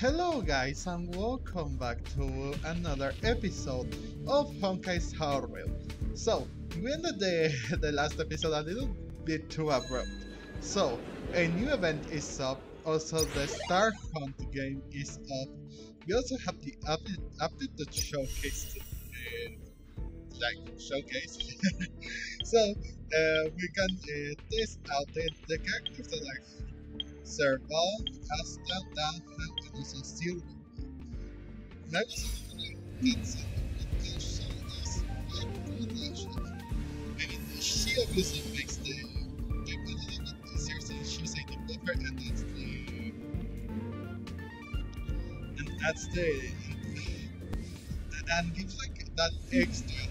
Hello guys and welcome back to another episode of Honkai's Horror. So, we ended the last episode a little bit too abrupt. So, a new event is up, also the Star Hunt game is up. We also have the update to showcase, showcase. So, we can test out the characters that are Serval, Asta, Danhan, and also Silver. Now it's she obviously makes the game a little bit easier since she's a developer, and that's the and gives like that extra thing.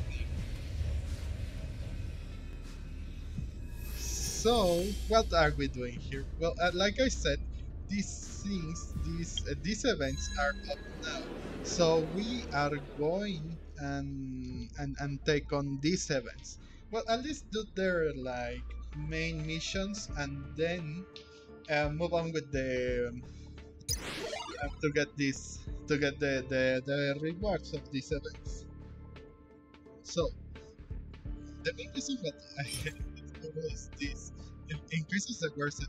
So, what are we doing here? Well, like I said, these events are up now. So we are going and take on these events. Well, at least do their like main missions and then move on with the to get the rewards of these events. So the main reason that I is this increases the worst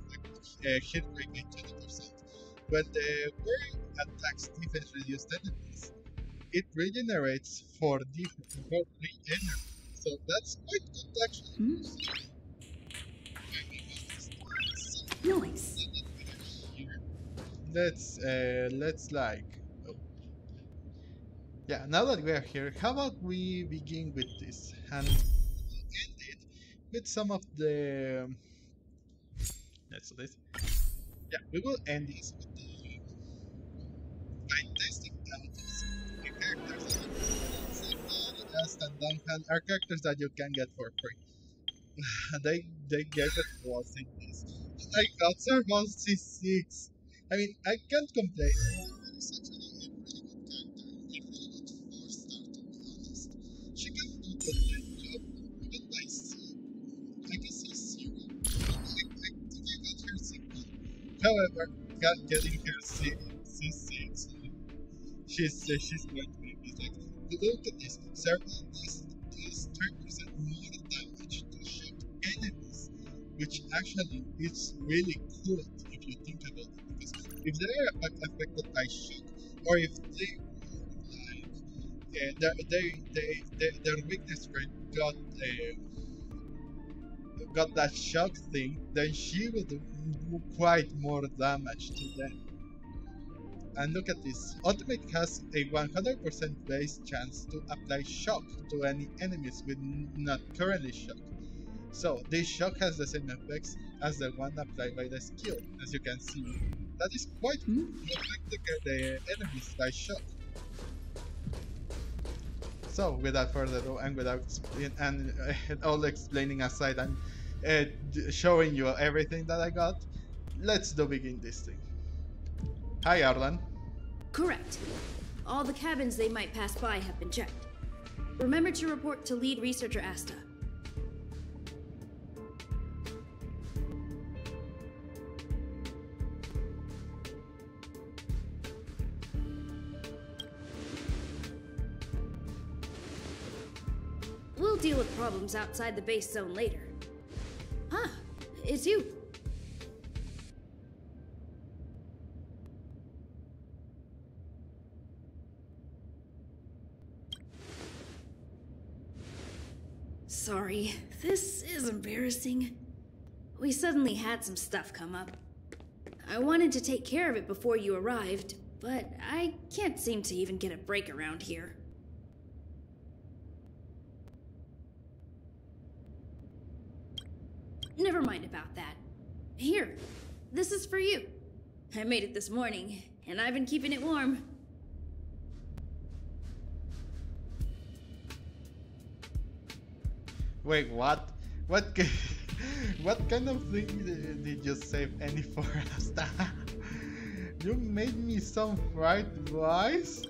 hit rate by 20%. When the wearing attacks defense reduced enemies, it regenerates for 3 energy. So that's quite good actually. Nice. Let's like yeah, now that we are here, how about we begin with this and end it with some of the let's do this. Yeah, we will end this with the by testing abilities. The characters and Duncan are characters that you can get for free. they gave it was in this. I got Serval C6. I mean, I can't complain. It's actually a really good character. A really good 4-star to be honest. She can do the job even by C. I can see 0. I think I got her C1. However, getting her C6, she's going to make this. Like, look at this. Serval does 30% more damage to shock enemies, which actually is really cool if you think about it. Because if they are affected by shock, or if they like their weakness rate got that shock thing, then she would do quite more damage to them. And look at this. Ultimate has a 100% base chance to apply shock to any enemies with not currently shocked. So this shock has the same effects as the one applied by the skill. As you can see, that is quite cool to affect the enemies by shock. So without further ado, and without all explaining aside and showing you everything that I got, let's begin this thing. Hi Arlan. Correct. All the cabins they might pass by have been checked. Remember to report to lead researcher Asta. We'll deal with problems outside the base zone later. Ah, it's you. Sorry, this is embarrassing. We suddenly had some stuff come up. I wanted to take care of it before you arrived, but I can't seem to even get a break around here. Never mind about that. Here, this is for you. I made it this morning, and I've been keeping it warm. Wait, what? What kind of thing did you save any for us? You made me some fried rice?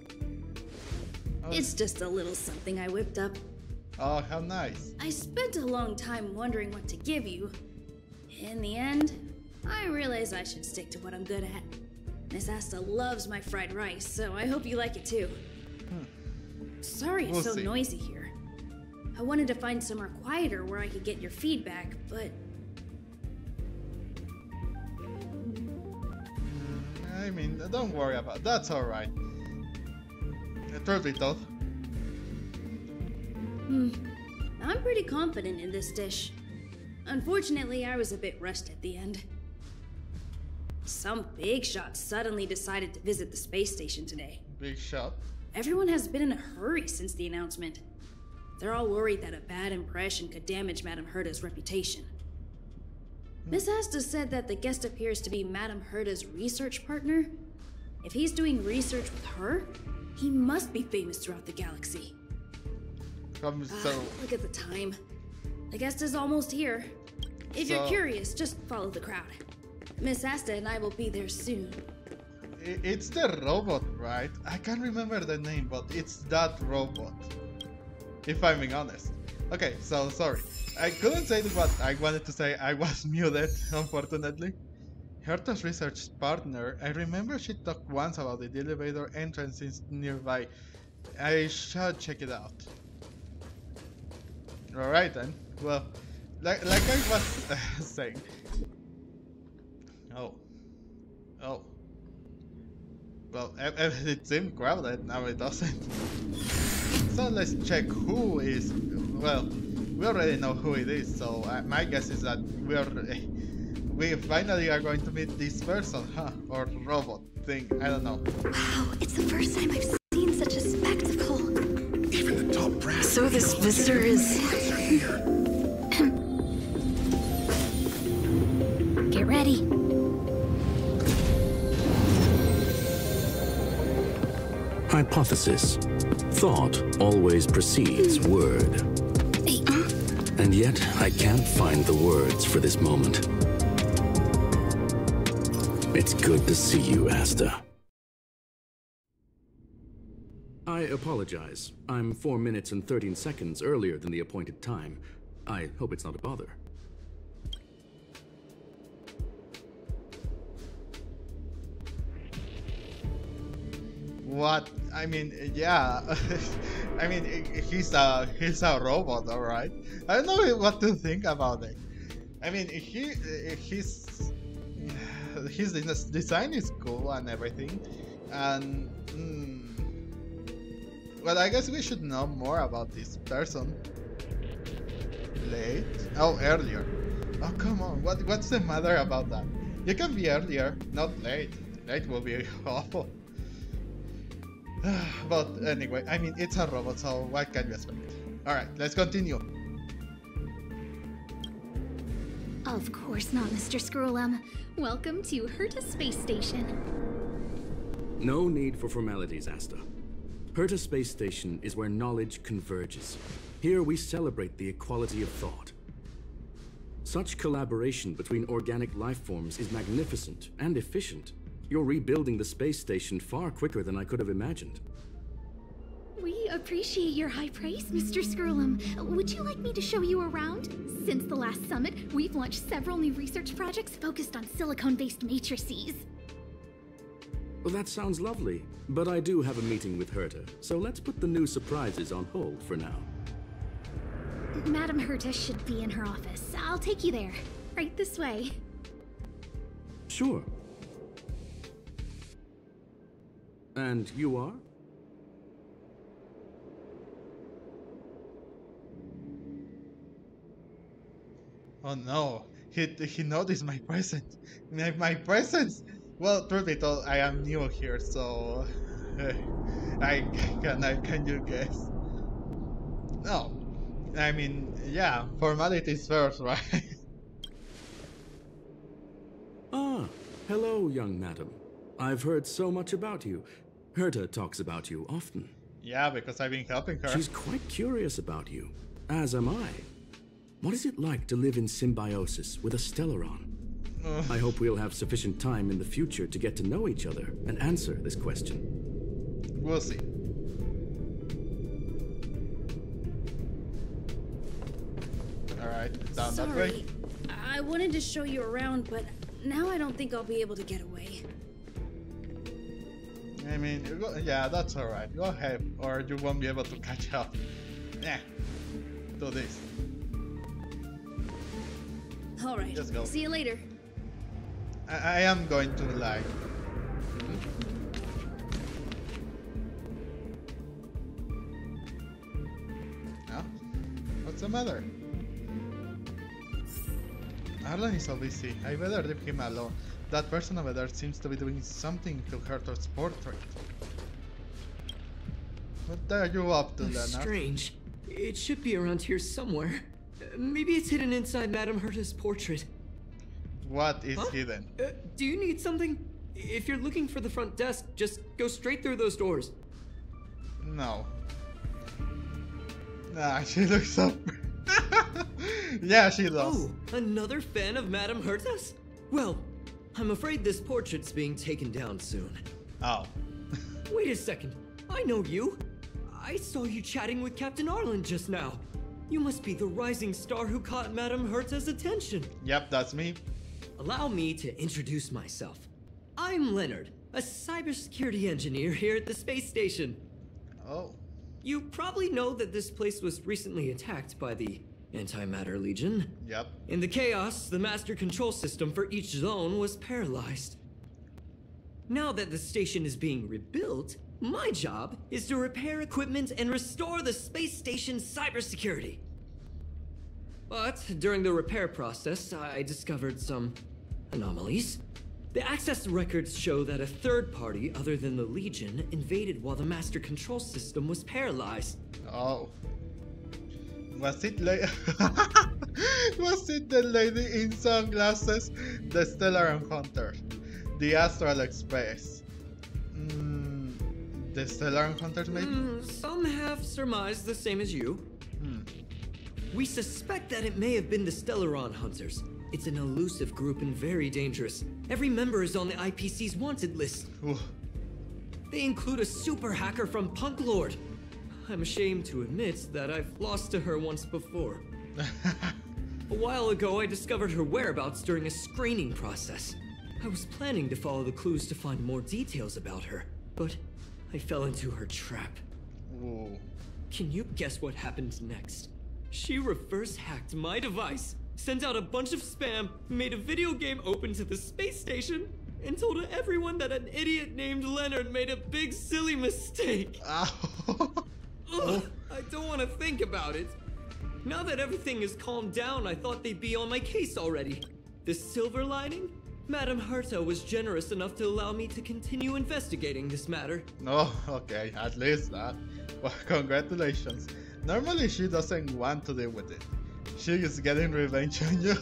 Oh. It's just a little something I whipped up. Oh, how nice. I spent a long time wondering what to give you. In the end, I realized I should stick to what I'm good at. Miss Asta loves my fried rice, so I hope you like it too. Sorry it's so noisy here. I wanted to find somewhere quieter where I could get your feedback, but... I mean, don't worry about it. That's alright. Truth be told. I'm pretty confident in this dish. Unfortunately, I was a bit rushed at the end. Some big shot suddenly decided to visit the space station today. Big shot? Everyone has been in a hurry since the announcement. They're all worried that a bad impression could damage Madame Herta's reputation. Miss Asta said that the guest appears to be Madame Herta's research partner. If he's doing research with her, he must be famous throughout the galaxy. Look at the time. The guest is almost here. If you're curious, just follow the crowd. Miss Asta and I will be there soon. It's the robot, right? I can't remember the name, but it's that robot. If I'm being honest. Okay, so sorry. I couldn't say what I wanted to say. I was muted, unfortunately. Herta's research partner. I remember she talked once about the elevator entrance is nearby. I should check it out. Alright then. Well, like I was saying. Oh. Well, it seemed crowded, now it doesn't. So let's check who is... Well, we already know who it is, so my guess is that we finally are going to meet this person, huh? Or robot thing, I don't know. Wow, it's the first time I've seen such a spectacle. Even the top brass... So this visitor is... Get ready. Hypothesis. Thought always precedes word. And yet, I can't find the words for this moment. It's good to see you, Asta. I apologize. I'm 4 minutes and 13 seconds earlier than the appointed time. I hope it's not a bother. What? I mean, yeah. I mean, he's a robot, all right. I don't know what to think about it. I mean, his design is cool and everything, and well, I guess we should know more about this person. Late? Oh, earlier. Oh, come on. What's the matter about that? You can be earlier, not late. Late will be awful. But anyway, I mean, it's a robot, so what can you expect? Alright, let's continue. Of course not, Mr. Screwllum. Welcome to Herta Space Station. No need for formalities, Asta. Herta Space Station is where knowledge converges. Here we celebrate the equality of thought. Such collaboration between organic life forms is magnificent and efficient. You're rebuilding the space station far quicker than I could have imagined. We appreciate your high praise, Mr. Screwllum. Would you like me to show you around? Since the last summit, we've launched several new research projects focused on silicone-based matrices. Well, that sounds lovely, but I do have a meeting with Herta, so let's put the new surprises on hold for now. Madame Herta should be in her office. I'll take you there. Right this way. Sure. And you are? Oh no, he noticed my presence. My presence! Well, truth be told, I am new here, so... can you guess? No. I mean, yeah, formalities first, right? Ah, hello, young madam. I've heard so much about you. Herta talks about you often. Yeah, because I've been helping her. She's quite curious about you, as am I. What is it like to live in symbiosis with a Stellaron? I hope we'll have sufficient time in the future to get to know each other and answer this question. We'll see. Alright, down that way. Sorry, I wanted to show you around, but now I don't think I'll be able to get away. I mean, yeah, that's alright. Go ahead, or you won't be able to catch up. Yeah, do this. Alright, Just go. see you later. I am going to like. Huh? What's the matter? Arlen is so busy. I better leave him alone. That person over there seems to be doing something to Herta's portrait. What are you up to, Leonard? Strange. It should be around here somewhere. Maybe it's hidden inside Madame Herta's portrait. What is hidden? Do you need something? If you're looking for the front desk, just go straight through those doors. No. Nah, she looks so. Yeah, she does. Oh, another fan of Madame Herta's? Well, I'm afraid this portrait's being taken down soon. Oh. Wait a second. I know you. I saw you chatting with Captain Arlen just now. You must be the rising star who caught Madame Herta's attention. Yep, that's me. Allow me to introduce myself. I'm Leonard, a cybersecurity engineer here at the space station. Oh. You probably know that this place was recently attacked by the Antimatter Legion. Yep. In the chaos, the master control system for each zone was paralyzed. Now that the station is being rebuilt, my job is to repair equipment and restore the space station's cybersecurity. But during the repair process, I discovered some anomalies. The access records show that a third party other than the Legion invaded while the master control system was paralyzed. Oh. Was it Was it the lady in sunglasses? The Stellaron Hunter. The Astral Express. The Stellaron Hunters, maybe? Some have surmised the same as you. We suspect that it may have been the Stellaron Hunters. It's an elusive group and very dangerous. Every member is on the IPC's wanted list. Ooh. They include a super hacker from Punk Lord. I'm ashamed to admit that I've lost to her once before. A while ago, I discovered her whereabouts during a screening process. I was planning to follow the clues to find more details about her, but I fell into her trap. Ooh. Can you guess what happened next? She reverse hacked my device, sent out a bunch of spam, made a video game open to the space station, and told everyone that an idiot named Leonard made a big silly mistake. Ugh, I don't want to think about it. Now that everything is calmed down, I thought they'd be on my case already. The silver lining? Madame Herta was generous enough to allow me to continue investigating this matter. Oh, okay, at least that. Well, congratulations. Normally she doesn't want to deal with it. She is getting revenge on you.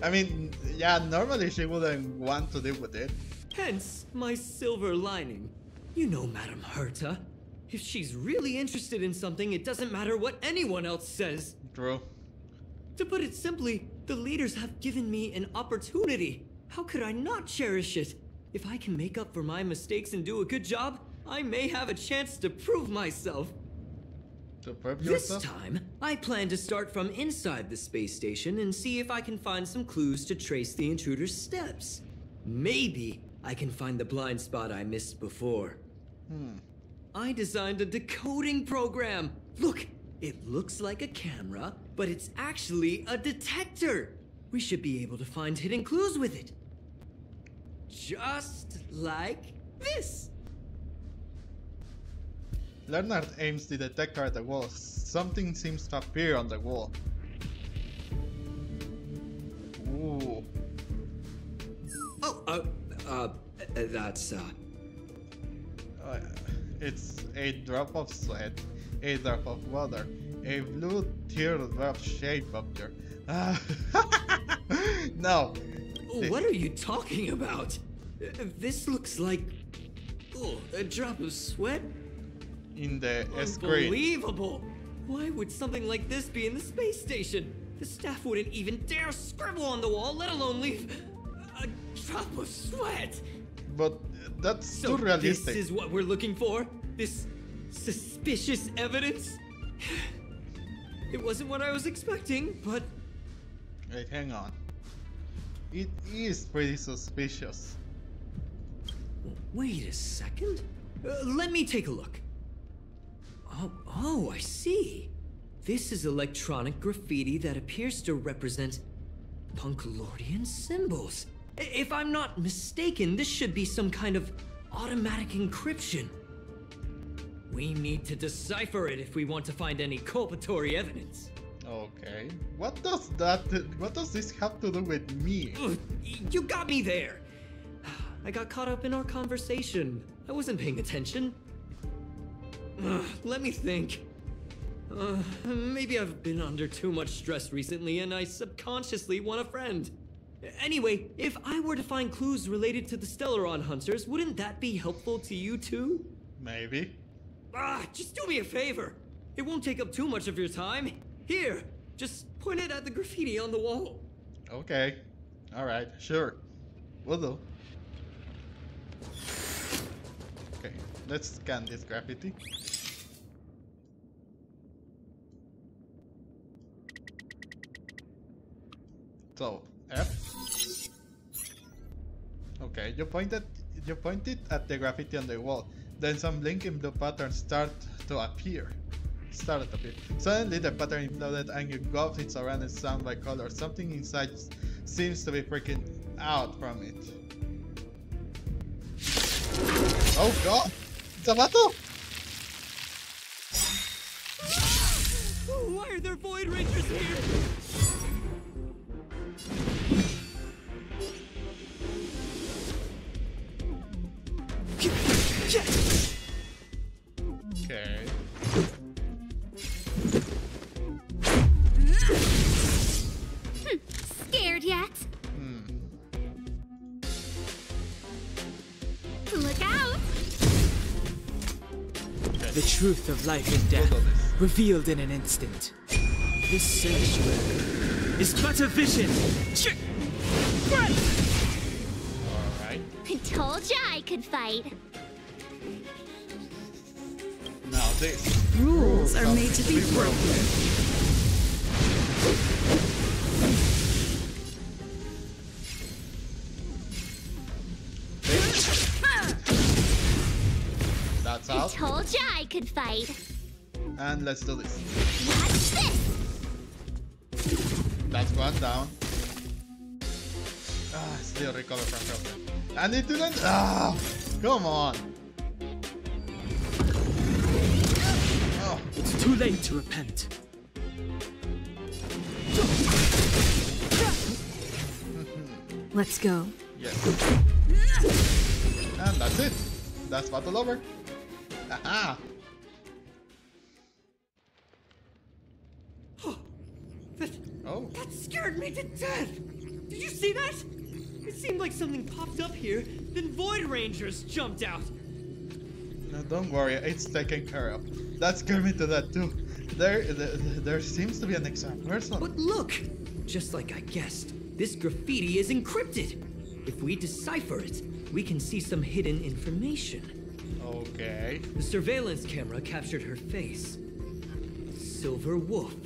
I mean, yeah, normally she wouldn't want to deal with it. Hence, my silver lining. You know Madame Herta. If she's really interested in something, it doesn't matter what anyone else says. True. To put it simply, the leaders have given me an opportunity. How could I not cherish it? If I can make up for my mistakes and do a good job, I may have a chance to prove myself. To prove This yourself? time, I plan to start from inside the space station and see if I can find some clues to trace the intruder's steps. Maybe I can find the blind spot I missed before. I designed a decoding program. Look, it looks like a camera, but it's actually a detector. We should be able to find hidden clues with it. Just like this. Leonard aims the detector at the wall. Something seems to appear on the wall. Ooh. Oh, that's, It's a drop of sweat, a drop of water, a blue teardrop-shaped object. No. What are you talking about? This looks like... Oh, a drop of sweat? In the screen. Unbelievable! Why would something like this be in the space station? The staff wouldn't even dare scribble on the wall, let alone leave a drop of sweat! But that's So too realistic. this is what we're looking for? This suspicious evidence? It wasn't what I was expecting, but... Wait, hang on. It is pretty suspicious. Wait a second. Let me take a look. Oh, I see. This is electronic graffiti that appears to represent Punklordian symbols. If I'm not mistaken, this should be some kind of automatic encryption. We need to decipher it if we want to find any culpatory evidence. Okay. What does this have to do with me? Ugh, you got me there. I got caught up in our conversation. I wasn't paying attention. Let me think. Maybe I've been under too much stress recently and I subconsciously want a friend. Anyway, if I were to find clues related to the Stellaron hunters, wouldn't that be helpful to you too? Maybe. Just do me a favor. It won't take up too much of your time. Here, just point it at the graffiti on the wall. Okay. Alright, sure. Will do. Okay, let's scan this graffiti. So, F. Okay, you pointed at the graffiti on the wall. Then some blinking blue patterns started to appear. Suddenly the pattern imploded and engulfed its surrounding sound by color. Something inside seems to be freaking out from it. Oh god! It's a battle! Why are there Void Rangers here? Okay. Scared yet? Look out! Okay. The truth of life and death, revealed in an instant. This sanctuary is but a vision. Alright. Told ya I could fight. Now this. Rules are made to be broken. That's out. Told ya I could fight. And let's do this. Watch this! That's one down. Still recover from Herta. And it didn't. Come on. Oh. It's too late to repent. Let's go. Yes. And that's it. That's battle over. Aha. Oh. That scared me to death! Did you see that? It seemed like something popped up here, then Void Rangers jumped out. No, don't worry, it's taken care of. That scared me to death too. There seems to be an extra person. But look! Just like I guessed, this graffiti is encrypted. If we decipher it, we can see some hidden information. Okay. The surveillance camera captured her face. Silver Wolf.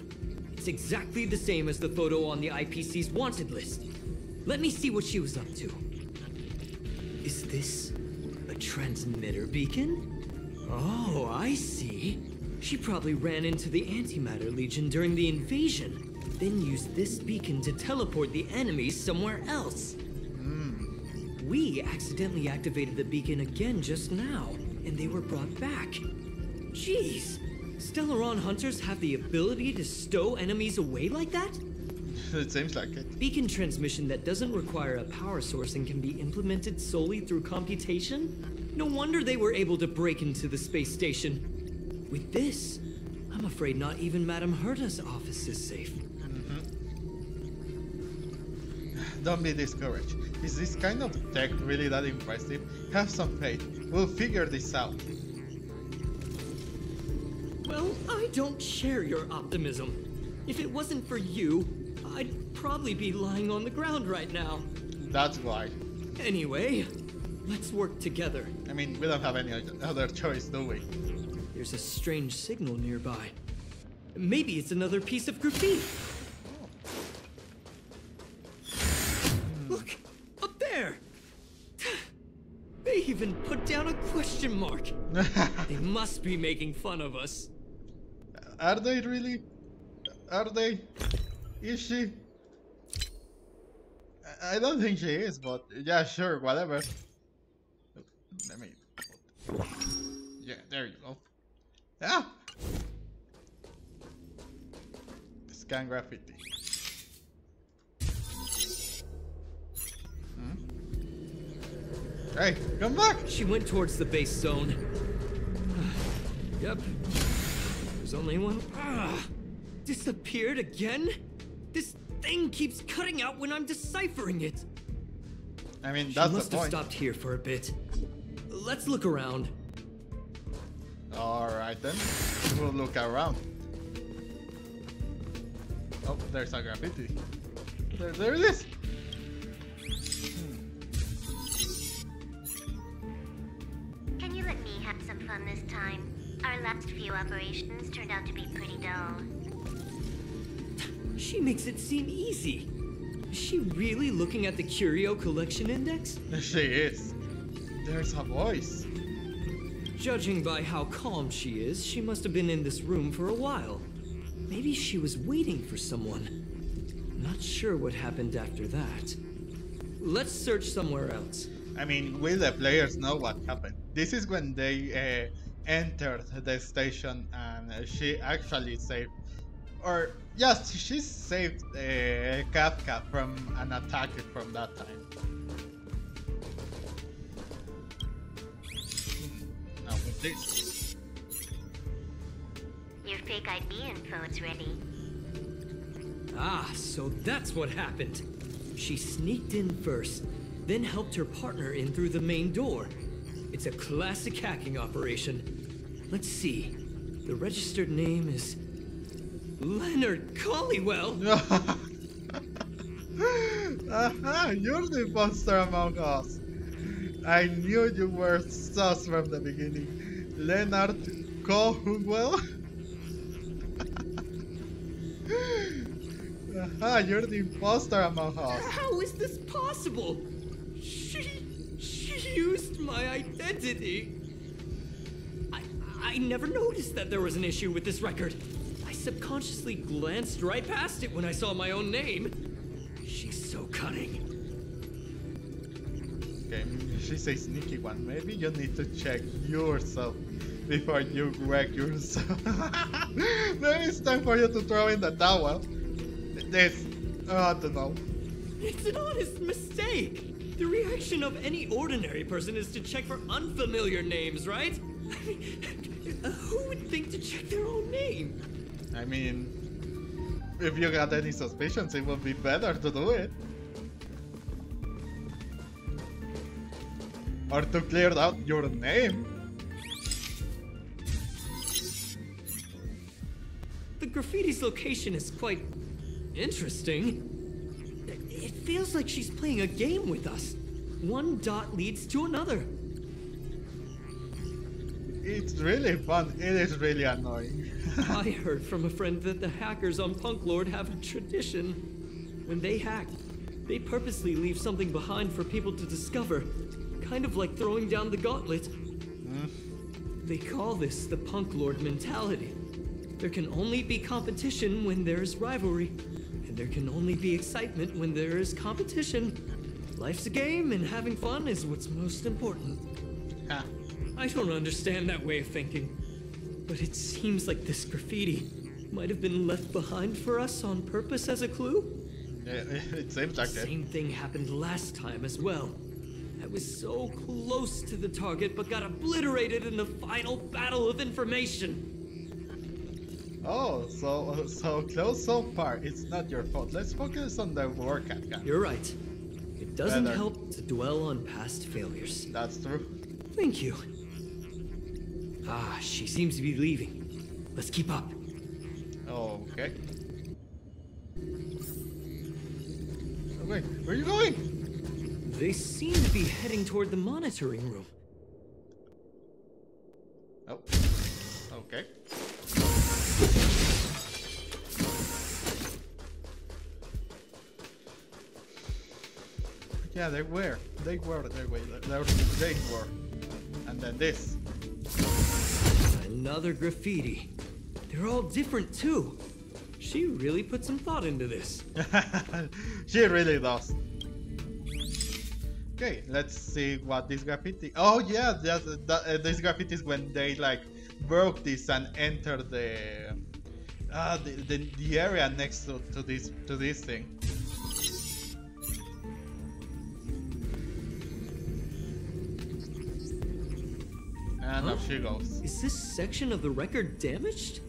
It's exactly the same as the photo on the IPC's wanted list. Let me see what she was up to. Is this a transmitter beacon? Oh, I see. She probably ran into the Antimatter Legion during the invasion, then used this beacon to teleport the enemies somewhere else. We accidentally activated the beacon again just now, and they were brought back. Jeez, Stellaron hunters have the ability to stow enemies away like that? It seems like it. Beacon transmission that doesn't require a power source and can be implemented solely through computation? No wonder they were able to break into the space station. With this, I'm afraid not even Madame Herta's office is safe. Don't be discouraged. Is this kind of tech really that impressive? Have some faith. We'll figure this out. Well, I don't share your optimism. If it wasn't for you, I'd probably be lying on the ground right now. That's why. Anyway, let's work together. I mean, we don't have any other choice, do we? There's a strange signal nearby. Maybe it's another piece of graffiti. Look, up there! They even a question mark. They must be making fun of us. Are they really? Are they? Is she? I don't think she is, but yeah, sure, whatever. Let me. Yeah, there you go. Yeah. Scan graffiti. Hey, come back! She went towards the base zone. Yep. There's only one. Disappeared again? This thing keeps cutting out when I'm deciphering it. I mean, She that's must the have point. stopped here for a bit. Let's look around. Alright then, we'll look around. Oh, there's a graffiti. There it is! Can you let me have some fun this time? Our last few operations turned out to be pretty dull. She makes it seem easy. Is she really looking at the Curio Collection Index? She is. There's a voice. Judging by how calm she is, she must have been in this room for a while. Maybe she was waiting for someone. Not sure what happened after that. Let's search somewhere else. I mean, will the players know what happened? This is when they entered the station and she actually saved, or yes, she saved Kafka from an attack from that time. Now with this. Your fake ID info is ready. Ah, so that's what happened. She sneaked in first, then helped her partner in through the main door. It's a classic hacking operation. Let's see. The registered name is Leonard Collywell. Aha, you're the imposter among us. I knew you were sus from the beginning. Leonard Collywell? Aha, you're the imposter among us. How is this possible? She used my identity. I never noticed that there was an issue with this record. I subconsciously glanced right past it when I saw my own name. She's so cunning. Okay, she's a sneaky one. Maybe you need to check yourself before you wreck yourself. Maybe it's time for you to throw in the towel. This, I don't know. It's an honest mistake. The reaction of any ordinary person is to check for unfamiliar names, right? Who would think to check their own name? I mean, if you got any suspicions, it would be better to do it. Or to clear out your name. The graffiti's location is quite interesting. It feels like she's playing a game with us. One dot leads to another. It's really fun. It is really annoying. I heard from a friend that the hackers on Punk Lord have a tradition. When they hack, they purposely leave something behind for people to discover. Kind of like throwing down the gauntlet. They call this the Punk Lord mentality. There can only be competition when there's rivalry. And there can only be excitement when there is competition. Life's a game and having fun is what's most important. Huh. I don't understand that way of thinking. But it seems like this graffiti might have been left behind for us on purpose as a clue. It seems like The it. same thing happened last time as well. I was so close to the target but got obliterated in the final battle of information. Oh, so close so far. It's not your fault. Let's focus on the work at hand. You're right. It doesn't Better. help to dwell on past failures. That's true. Thank you. Ah, she seems to be leaving. Let's keep up. Okay. Okay, where are you going? They seem to be heading toward the monitoring room. Oh. Okay. Yeah, they were. And And then this. Another graffiti. They're all different too. She really put some thought into this. She really does. Okay, let's see what this graffiti. Oh yeah, this graffiti is when they like broke this and entered the area next to this thing. And up she goes. Is this section of the record damaged?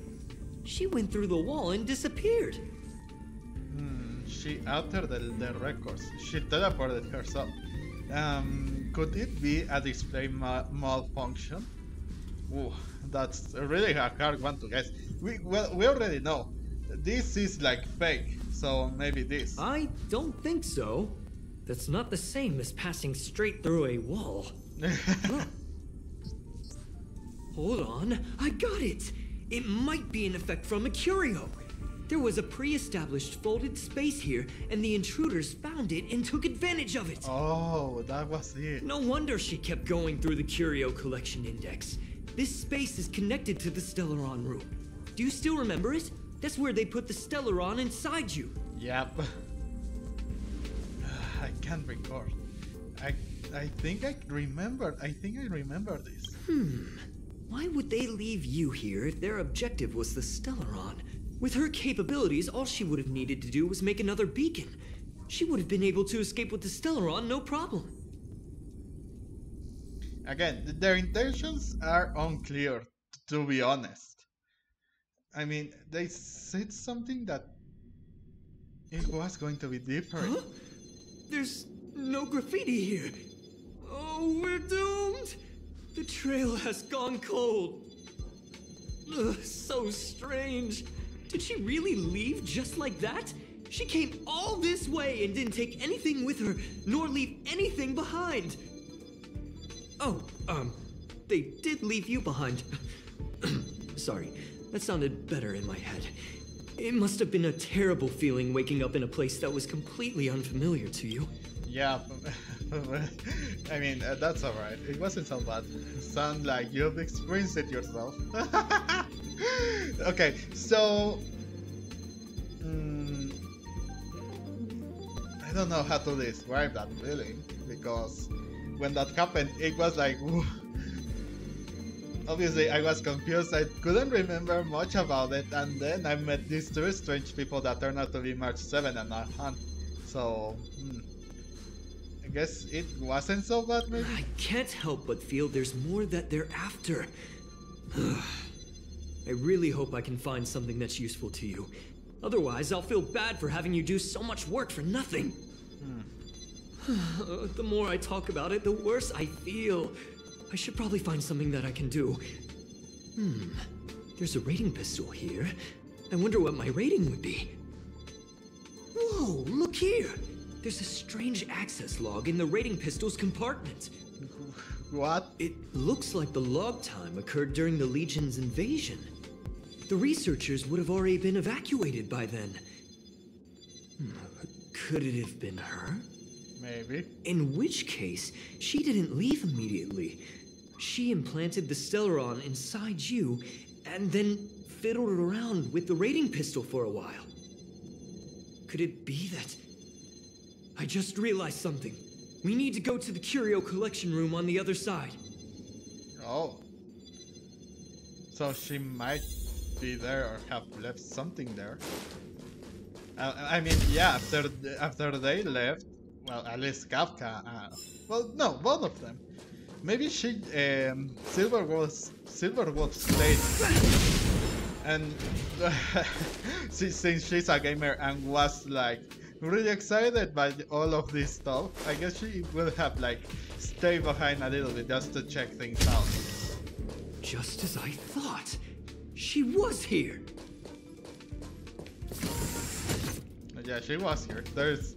She went through the wall and disappeared. She altered the records. She teleported herself. Could it be a display malfunction? Ooh, that's really a hard one to guess. We already know. This is like fake, so maybe this. I don't think so. That's not the same as passing straight through a wall. Huh. Hold on, I got it! It might be an effect from a curio. There was a pre-established folded space here, and the intruders found it and took advantage of it. Oh, that was it. No wonder she kept going through the curio collection index. This space is connected to the Stellaron room. Do you still remember it? That's where they put the Stellaron inside you. Yep. I can't recall. I think I remember this. Why would they leave you here if their objective was the Stellaron? With her capabilities, all she would have needed to do was make another beacon. She would have been able to escape with the Stellaron, no problem. Again, their intentions are unclear, to be honest. I mean, they said something that it was going to be different. Huh? There's no graffiti here. Oh, we're doomed! The trail has gone cold. Ugh, so strange. Did she really leave just like that? She came all this way and didn't take anything with her, nor leave anything behind. Oh, they did leave you behind. Sorry, that sounded better in my head. It must have been a terrible feeling waking up in a place that was completely unfamiliar to you. Yeah, I mean, that's alright. It wasn't so bad. You sound like you've experienced it yourself. Okay, so... I don't know how to describe that feeling, because when that happened, it was like... Obviously, I was confused, I couldn't remember much about it, and then I met these two strange people that turned out to be March 7 and Arhan. So... I guess it wasn't so bad, maybe? I can't help but feel there's more that they're after. I really hope I can find something that's useful to you. Otherwise, I'll feel bad for having you do so much work for nothing. The more I talk about it, the worse I feel. I should probably find something that I can do. There's a rating pistol here. I wonder what my rating would be. Whoa, look here! There's a strange access log in the rating pistol's compartment. What? It looks like the log time occurred during the Legion's invasion. The researchers would have already been evacuated by then. Could it have been her? Maybe. In which case, she didn't leave immediately. She implanted the Stellaron inside you, and then fiddled around with the rating pistol for a while. Could it be that... I just realized something. We need to go to the curio collection room on the other side. Oh. So she might be there or have left something there. I mean, yeah, after they left, well, at least Kafka, well, no, both of them. Maybe she, Silver Wolf stayed. And since she's a gamer and was like, really excited by all of this stuff, I guess she will have like stayed behind a little bit just to check things out. Just as I thought, she was here. Yeah, she was here. There's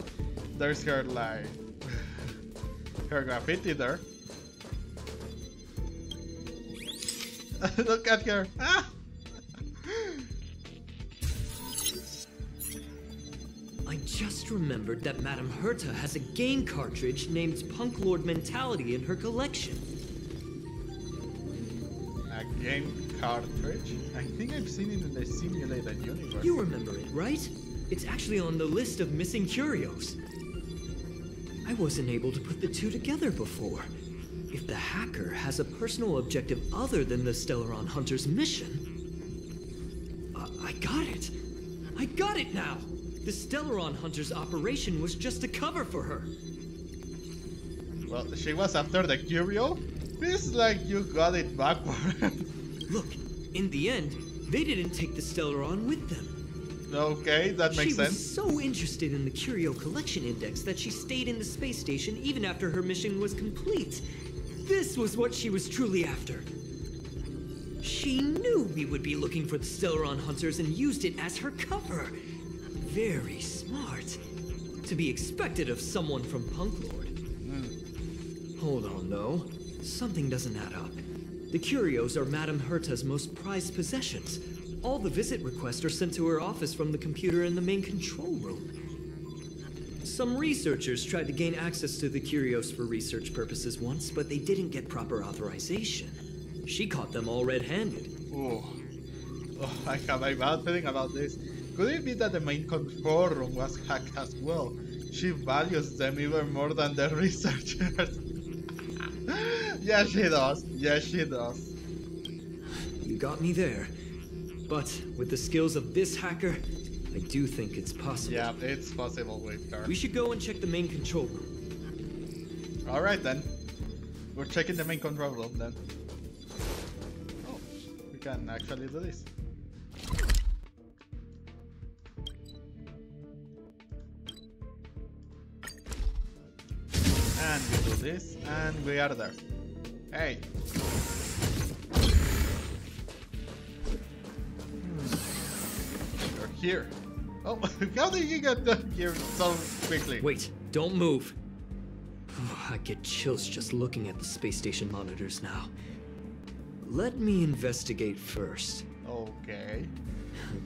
her like her graffiti there. Look at her. Ah! I just remembered that Madame Herta has a game cartridge named Punk Lord Mentality in her collection. game cartridge. I think I've seen it in the simulated universe. You remember it, right? It's actually on the list of missing curios. I wasn't able to put the two together before. If the hacker has a personal objective other than the Stellaron Hunter's mission... I got it! I got it now! The Stellaron Hunter's operation was just a cover for her. Well, she was after the curio? Feels like you got it backward. Look, in the end, they didn't take the Stellaron with them. Okay, that makes sense. She was so interested in the curio collection index that she stayed in the space station even after her mission was complete. This was what she was truly after. She knew we would be looking for the Stellaron Hunters and used it as her cover. Very smart. To be expected of someone from Punklord. Hold on, though. Something doesn't add up. The curios are Madame Herta's most prized possessions. All the visit requests are sent to her office from the computer in the main control room. Some researchers tried to gain access to the curios for research purposes once, but they didn't get proper authorization. She caught them all red-handed. Oh, I have a bad feeling about this. Could it be that the main control room was hacked as well? She values them even more than the researchers. Yeah, she does. Yeah, she does. You got me there. But with the skills of this hacker, I do think it's possible. Yeah, it's possible with her. We should go and check the main control room. Alright then. We're checking the main control room then. Oh, we can actually do this. And we do this, and we are there. Hey! You're here. Oh, how did you get here so quickly? Wait, don't move. Oh, I get chills just looking at the space station monitors now. Let me investigate first. Okay.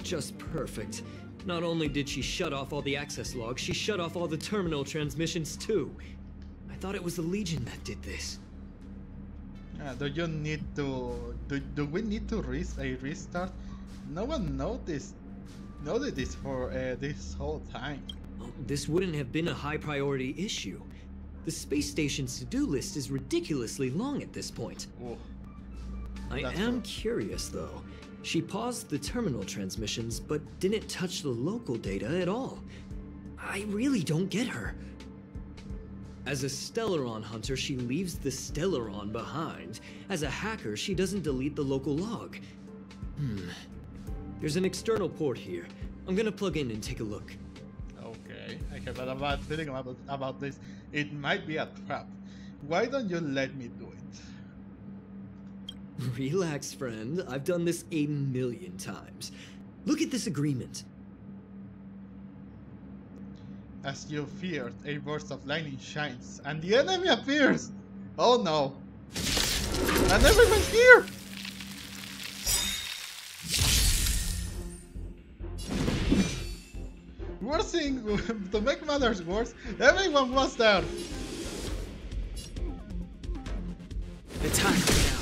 Just perfect. Not only did she shut off all the access logs, she shut off all the terminal transmissions too. I thought it was the Legion that did this. Do you need to... Do we need to restart? No one noted this for this whole time. This wouldn't have been a high priority issue. The space station's to-do list is ridiculously long at this point. Ooh, I am curious though. She paused the terminal transmissions, but didn't touch the local data at all. I really don't get her. As a Stellaron hunter, she leaves the Stellaron behind. As a hacker, she doesn't delete the local log. There's an external port here. I'm gonna plug in and take a look. Okay, I have a bad feeling about this. It might be a trap. Why don't you let me do it? Relax, friend. I've done this 1,000,000 times. Look at this agreement. As you feared, a burst of lightning shines, and the enemy appears! Oh no! And everyone's here! Worst thing, to make matters worse, everyone was there! Attack now.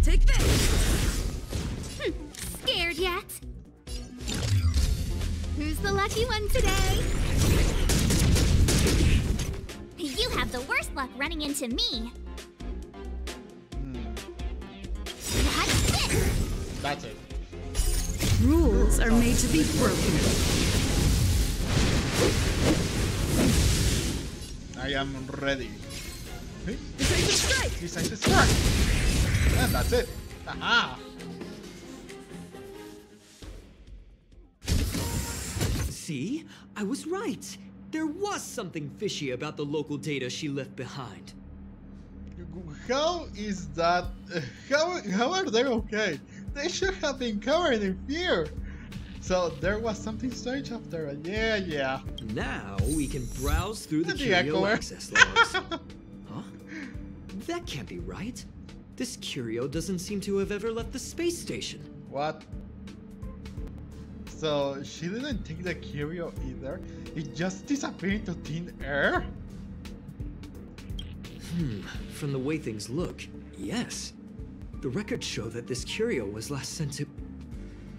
Take this! Scared yet? Who's the lucky one today? You have the worst luck running into me. That's it. Rules are made to be broken. I am ready. Decide to strike! Decide to strike! And that's it. Aha! See? I was right. There was something fishy about the local data she left behind. How is that? How are they okay? They should have been covered in fear. So there was something strange after. Yeah. Now we can browse through the The curio echoer. access logs. Huh? That can't be right. This curio doesn't seem to have ever left the space station. What? So she didn't take the curio either? It just disappeared into thin air? From the way things look, yes. The records show that this curio was last sent to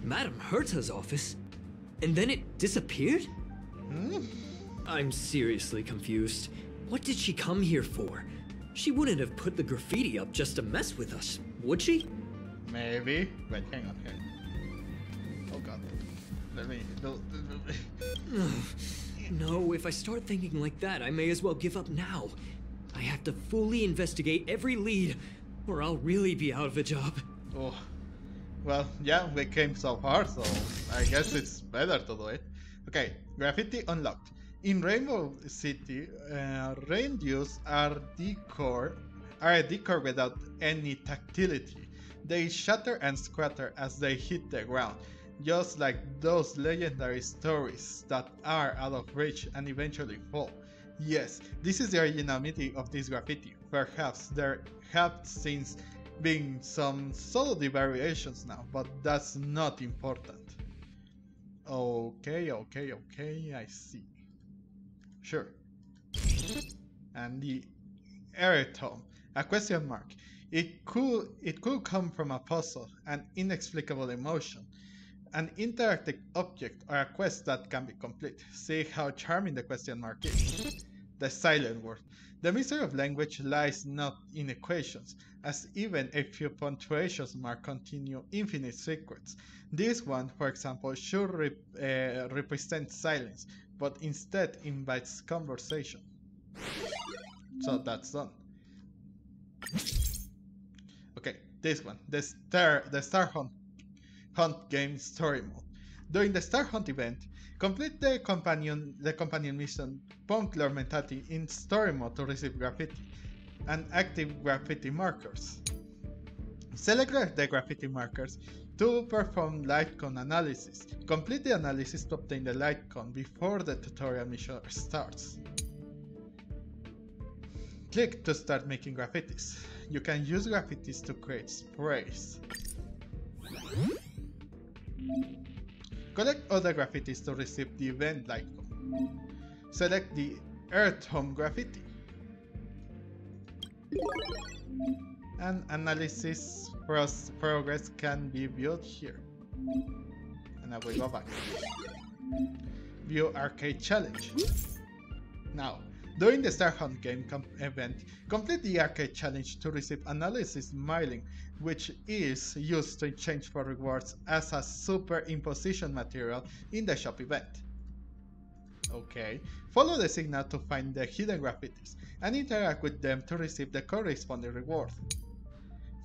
Madame Herta's office, and then it disappeared? I'm seriously confused. What did she come here for? She wouldn't have put the graffiti up just to mess with us, would she? Maybe. Wait, hang on here. Oh god. Let me... No, if I start thinking like that, I may as well give up now. I have to fully investigate every lead, or I'll really be out of a job. Oh. Well, yeah, we came so far, so I guess it's better to do it. Okay, graffiti unlocked. In Rainbow City, rain dews are a decor without any tactility. They shatter and scatter as they hit the ground, just like those legendary stories that are out of reach and eventually fall. Yes, this is the originality of this graffiti. Perhaps there have since been some subtle variations now, but that's not important. Okay, I see. Sure. And the Eritome, a question mark. It could come from a puzzle, an inexplicable emotion, an interactive object, or a quest that can be complete. See how charming the question mark is. The silent word. The mystery of language lies not in equations, as even a few punctuation marks contain infinite secrets. This one, for example, should represent silence, but instead invites conversation. So that's done. Okay, this one, the Star Hunt game story mode. During the Star Hunt event, complete the companion mission Punk Lord Mentality in story mode to receive graffiti and active graffiti markers. Select the graffiti markers to perform light cone analysis. Complete the analysis to obtain the light cone before the tutorial mission starts. Click to start making graffitis. You can use graffitis to create sprays. Collect other graffitis to receive the event light cone. Select the Earthhome graffiti. And analysis progress can be viewed here. And I will go back. View Arcade Challenge. Now, during the Star Hunt game event, complete the Arcade Challenge to receive analysis miling, which is used to exchange for rewards as a superimposition material in the shop event. Okay, follow the signal to find the hidden graffitis and interact with them to receive the corresponding reward.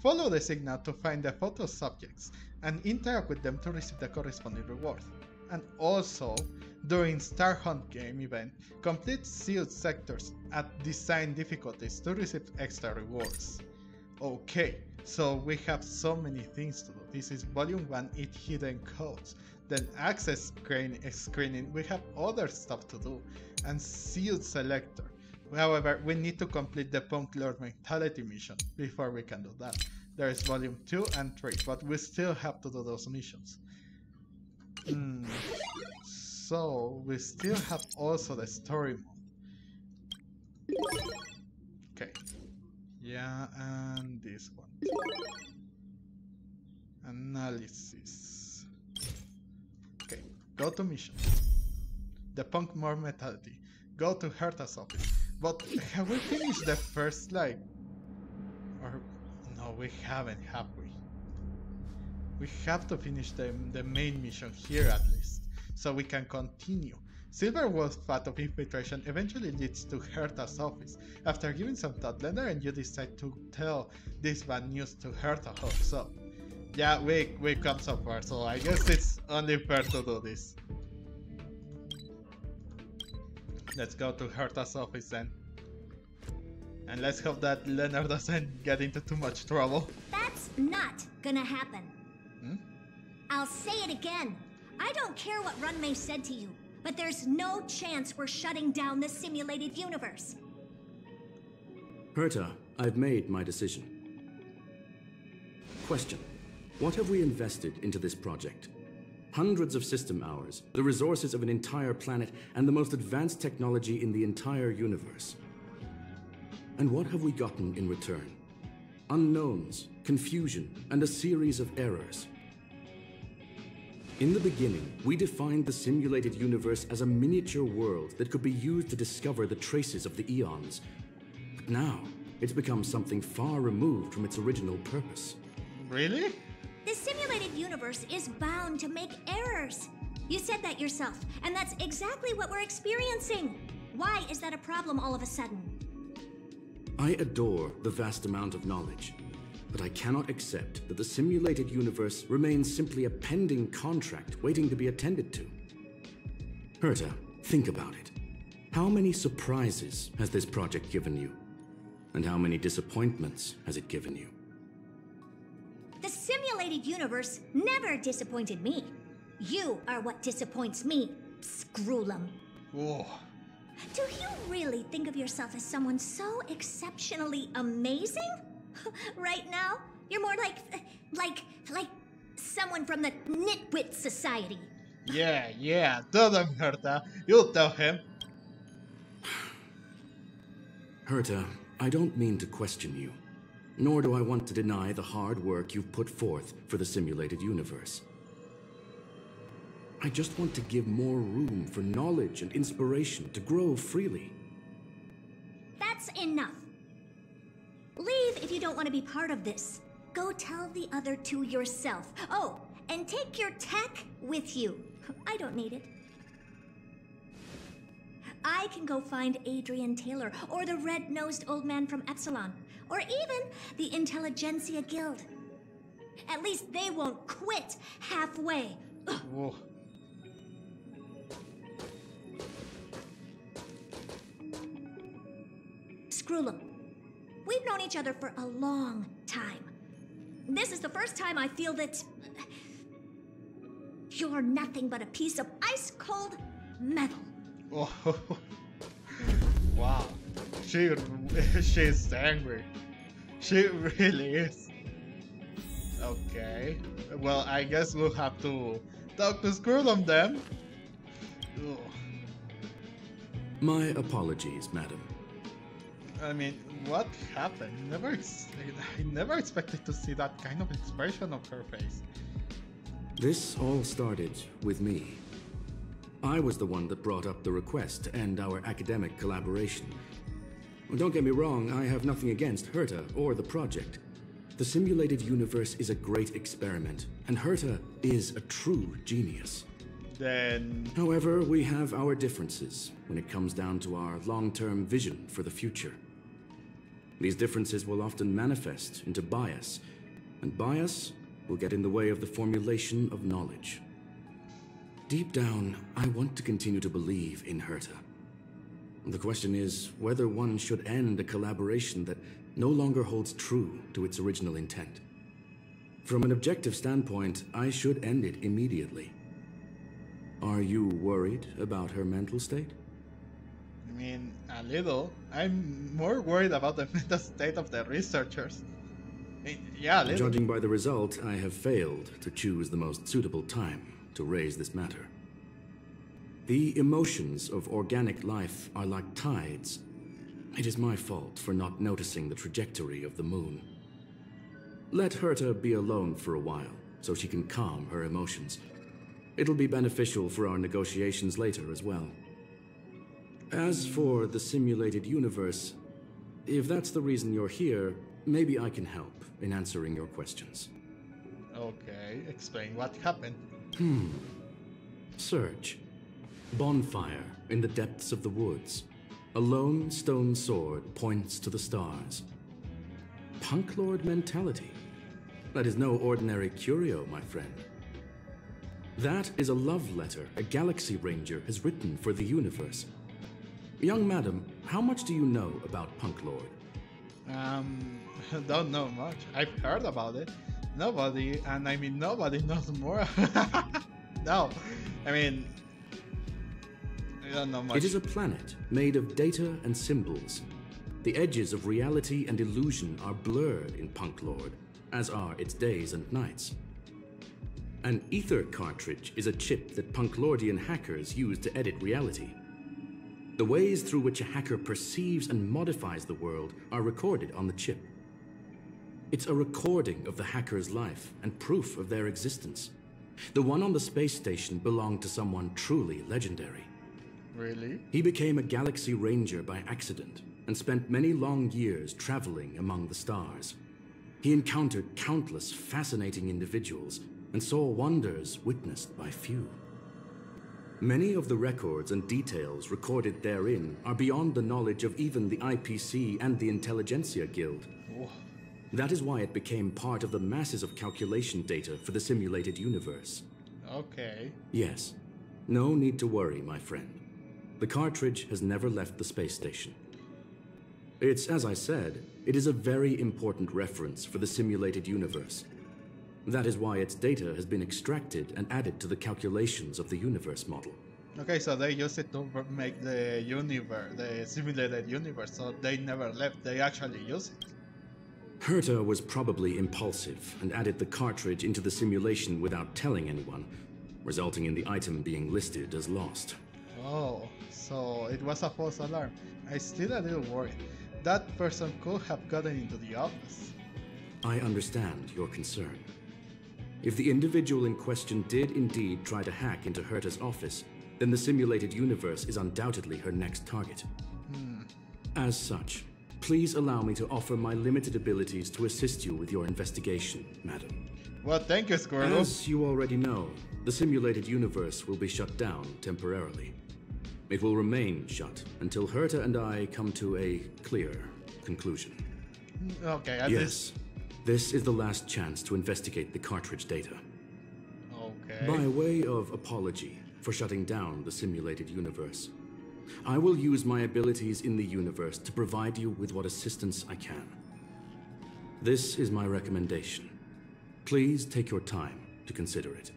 Follow the signal to find the photo subjects and interact with them to receive the corresponding reward. And also, during Star Hunt game event, complete sealed sectors at design difficulties to receive extra rewards. Okay, so we have so many things to do. This is Volume 1, It Hidden Codes. Then Access Screening, we have other stuff to do. And Sealed Selector. However, we need to complete the Punk Lord Mentality mission before we can do that. There is Volume 2 and 3, but we still have to do those missions. So, we still have also the story mode. Okay. Yeah, and this one. Analysis. Okay, go to mission. The Punk Lord Mentality. Go to Herta's office. But have we finished the first, like... Or... No, we haven't, have we? We have to finish the main mission here at least, so we can continue. Silver Wolf I of infiltration eventually leads to Herta's office. After giving some thought, Lena and you decide to tell this bad news to Herta herself. Yeah, we come so far, so I guess it's only fair to do this. Let's go to Herta's office then. And let's hope that Leonard doesn't get into too much trouble. That's not gonna happen. I'll say it again. I don't care what Runmei said to you, but there's no chance we're shutting down the simulated universe. Herta, I've made my decision. Question. What have we invested into this project? Hundreds of system hours, the resources of an entire planet, and the most advanced technology in the entire universe. And what have we gotten in return? Unknowns, confusion, and a series of errors. In the beginning, we defined the simulated universe as a miniature world that could be used to discover the traces of the eons. But now, it's become something far removed from its original purpose. Really? The simulated universe is bound to make errors. You said that yourself, and that's exactly what we're experiencing. Why is that a problem all of a sudden? I adore the vast amount of knowledge, but I cannot accept that the simulated universe remains simply a pending contract waiting to be attended to. Herta, think about it. How many surprises has this project given you? And how many disappointments has it given you? The simulated universe never disappointed me. You are what disappoints me, Screwllum. Whoa. Do you really think of yourself as someone so exceptionally amazing? Right now, you're more like someone from the Nitwit Society. Yeah, tell them, Herta. You'll tell him. Herta, I don't mean to question you, nor do I want to deny the hard work you've put forth for the simulated universe. I just want to give more room for knowledge and inspiration to grow freely. That's enough. Leave if you don't want to be part of this. Go tell the other two yourself. Oh, and take your tech with you. I don't need it. I can go find Adrian Taylor, or the red-nosed old man from Epsilon, or even the Intelligentsia Guild. At least they won't quit halfway. Whoa. Screwllum, we've known each other for a long time. This is the first time I feel that you're nothing but a piece of ice-cold metal. Oh. Wow. She's angry. She really is. Okay. Well, I guess we'll have to talk to Screwllum then. Ugh. My apologies, madam. I mean, what happened? I never expected to see that kind of expression on her face. This all started with me. I was the one that brought up the request to end our academic collaboration. Don't get me wrong, I have nothing against Herta or the project. The simulated universe is a great experiment, and Herta is a true genius. Then... However, we have our differences when it comes down to our long-term vision for the future. These differences will often manifest into bias, and bias will get in the way of the formulation of knowledge. Deep down, I want to continue to believe in Herta. The question is whether one should end a collaboration that no longer holds true to its original intent. From an objective standpoint, I should end it immediately. Are you worried about her mental state? I mean, a little. I'm more worried about the mental state of the researchers. I mean, yeah, a little. Judging by the result, I have failed to choose the most suitable time to raise this matter. The emotions of organic life are like tides. It is my fault for not noticing the trajectory of the moon. Let Herta be alone for a while, so she can calm her emotions. It'll be beneficial for our negotiations later as well. As for the simulated universe, if that's the reason you're here, maybe I can help in answering your questions. Okay, explain what happened. Search. Bonfire in the depths of the woods. A lone stone sword points to the stars. Punk Lord mentality. That is no ordinary curio, my friend. That is a love letter a Galaxy Ranger has written for the universe. Young madam, how much do you know about Punk Lord? Don't know much. I've heard about it. Nobody, and I mean nobody knows more. No, I mean, I don't know much. It is a planet made of data and symbols. The edges of reality and illusion are blurred in Punk Lord, as are its days and nights. An ether cartridge is a chip that Punklordian hackers use to edit reality. The ways through which a hacker perceives and modifies the world are recorded on the chip. It's a recording of the hacker's life and proof of their existence. The one on the space station belonged to someone truly legendary. Really? He became a galaxy ranger by accident and spent many long years traveling among the stars. He encountered countless fascinating individuals and saw wonders witnessed by few. Many of the records and details recorded therein are beyond the knowledge of even the IPC and the Intelligentsia Guild. Whoa. That is why it became part of the masses of calculation data for the simulated universe. Okay. Yes. No need to worry, my friend. The cartridge has never left the space station. It's, as I said, it is a very important reference for the simulated universe. That is why its data has been extracted and added to the calculations of the universe model. Okay, so they used it to make the universe, the simulated universe, so they never left, they actually used it. Herta was probably impulsive and added the cartridge into the simulation without telling anyone, resulting in the item being listed as lost. Oh, so it was a false alarm. I'm still a little worried. That person could have gotten into the office. I understand your concern. If the individual in question did indeed try to hack into Herta's office, then the simulated universe is undoubtedly her next target. As such, please allow me to offer my limited abilities to assist you with your investigation, madam. Well, thank you, Screwllum. As you already know, the simulated universe will be shut down temporarily. It will remain shut until Herta and I come to a clear conclusion. Okay, yes, this is the last chance to investigate the cartridge data. Okay. By way of apology for shutting down the simulated universe, I will use my abilities in the universe to provide you with what assistance I can. This is my recommendation. Please take your time to consider it.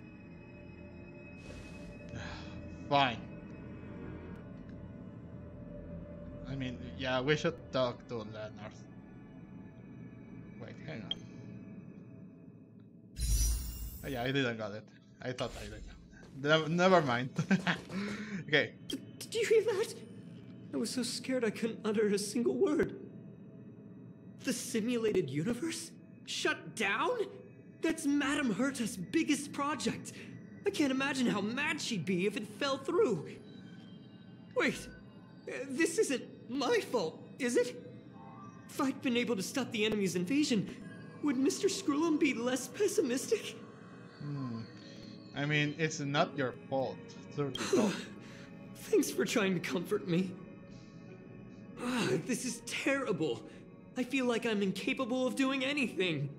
Fine. I mean, yeah, we should talk to Leonard. Wait, hang on. Oh, yeah, I didn't got it. I thought I did. Never mind. Okay. Did you hear that? I was so scared I couldn't utter a single word. The simulated universe? Shut down? That's Madame Herta's biggest project. I can't imagine how mad she'd be if it fell through. Wait, this isn't my fault, is it? If I'd been able to stop the enemy's invasion, would Mr. Screwllum be less pessimistic? I mean, it's not your fault. Thanks for trying to comfort me. This is terrible. I feel like I'm incapable of doing anything.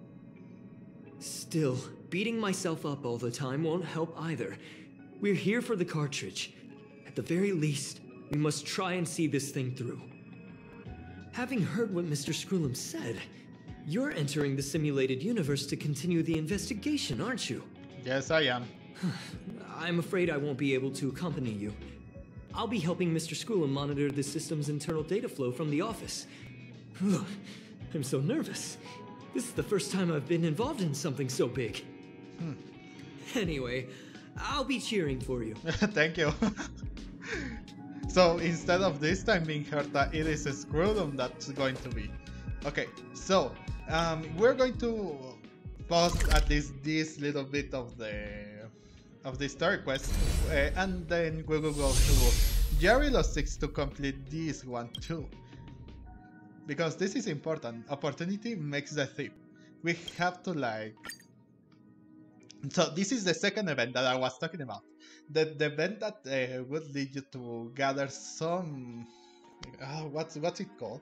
Still, beating myself up all the time won't help either. We're here for the cartridge. At the very least, we must try and see this thing through. Having heard what Mr. Screwllum said, you're entering the simulated universe to continue the investigation, aren't you? Yes, I am. I'm afraid I won't be able to accompany you. I'll be helping Mr. Screwllum monitor the system's internal data flow from the office. I'm so nervous. This is the first time I've been involved in something so big. Anyway, I'll be cheering for you. Thank you. So instead of this time being Herta, it is a Screwllum that's going to be. Okay, so we're going to pause at least this little bit of the story quest, and then we will go to Jarilo 6 to complete this one too. Because this is important. Opportunity makes the thief. We have to like... So this is the second event that I was talking about. The event that would lead you to gather some... what's it called?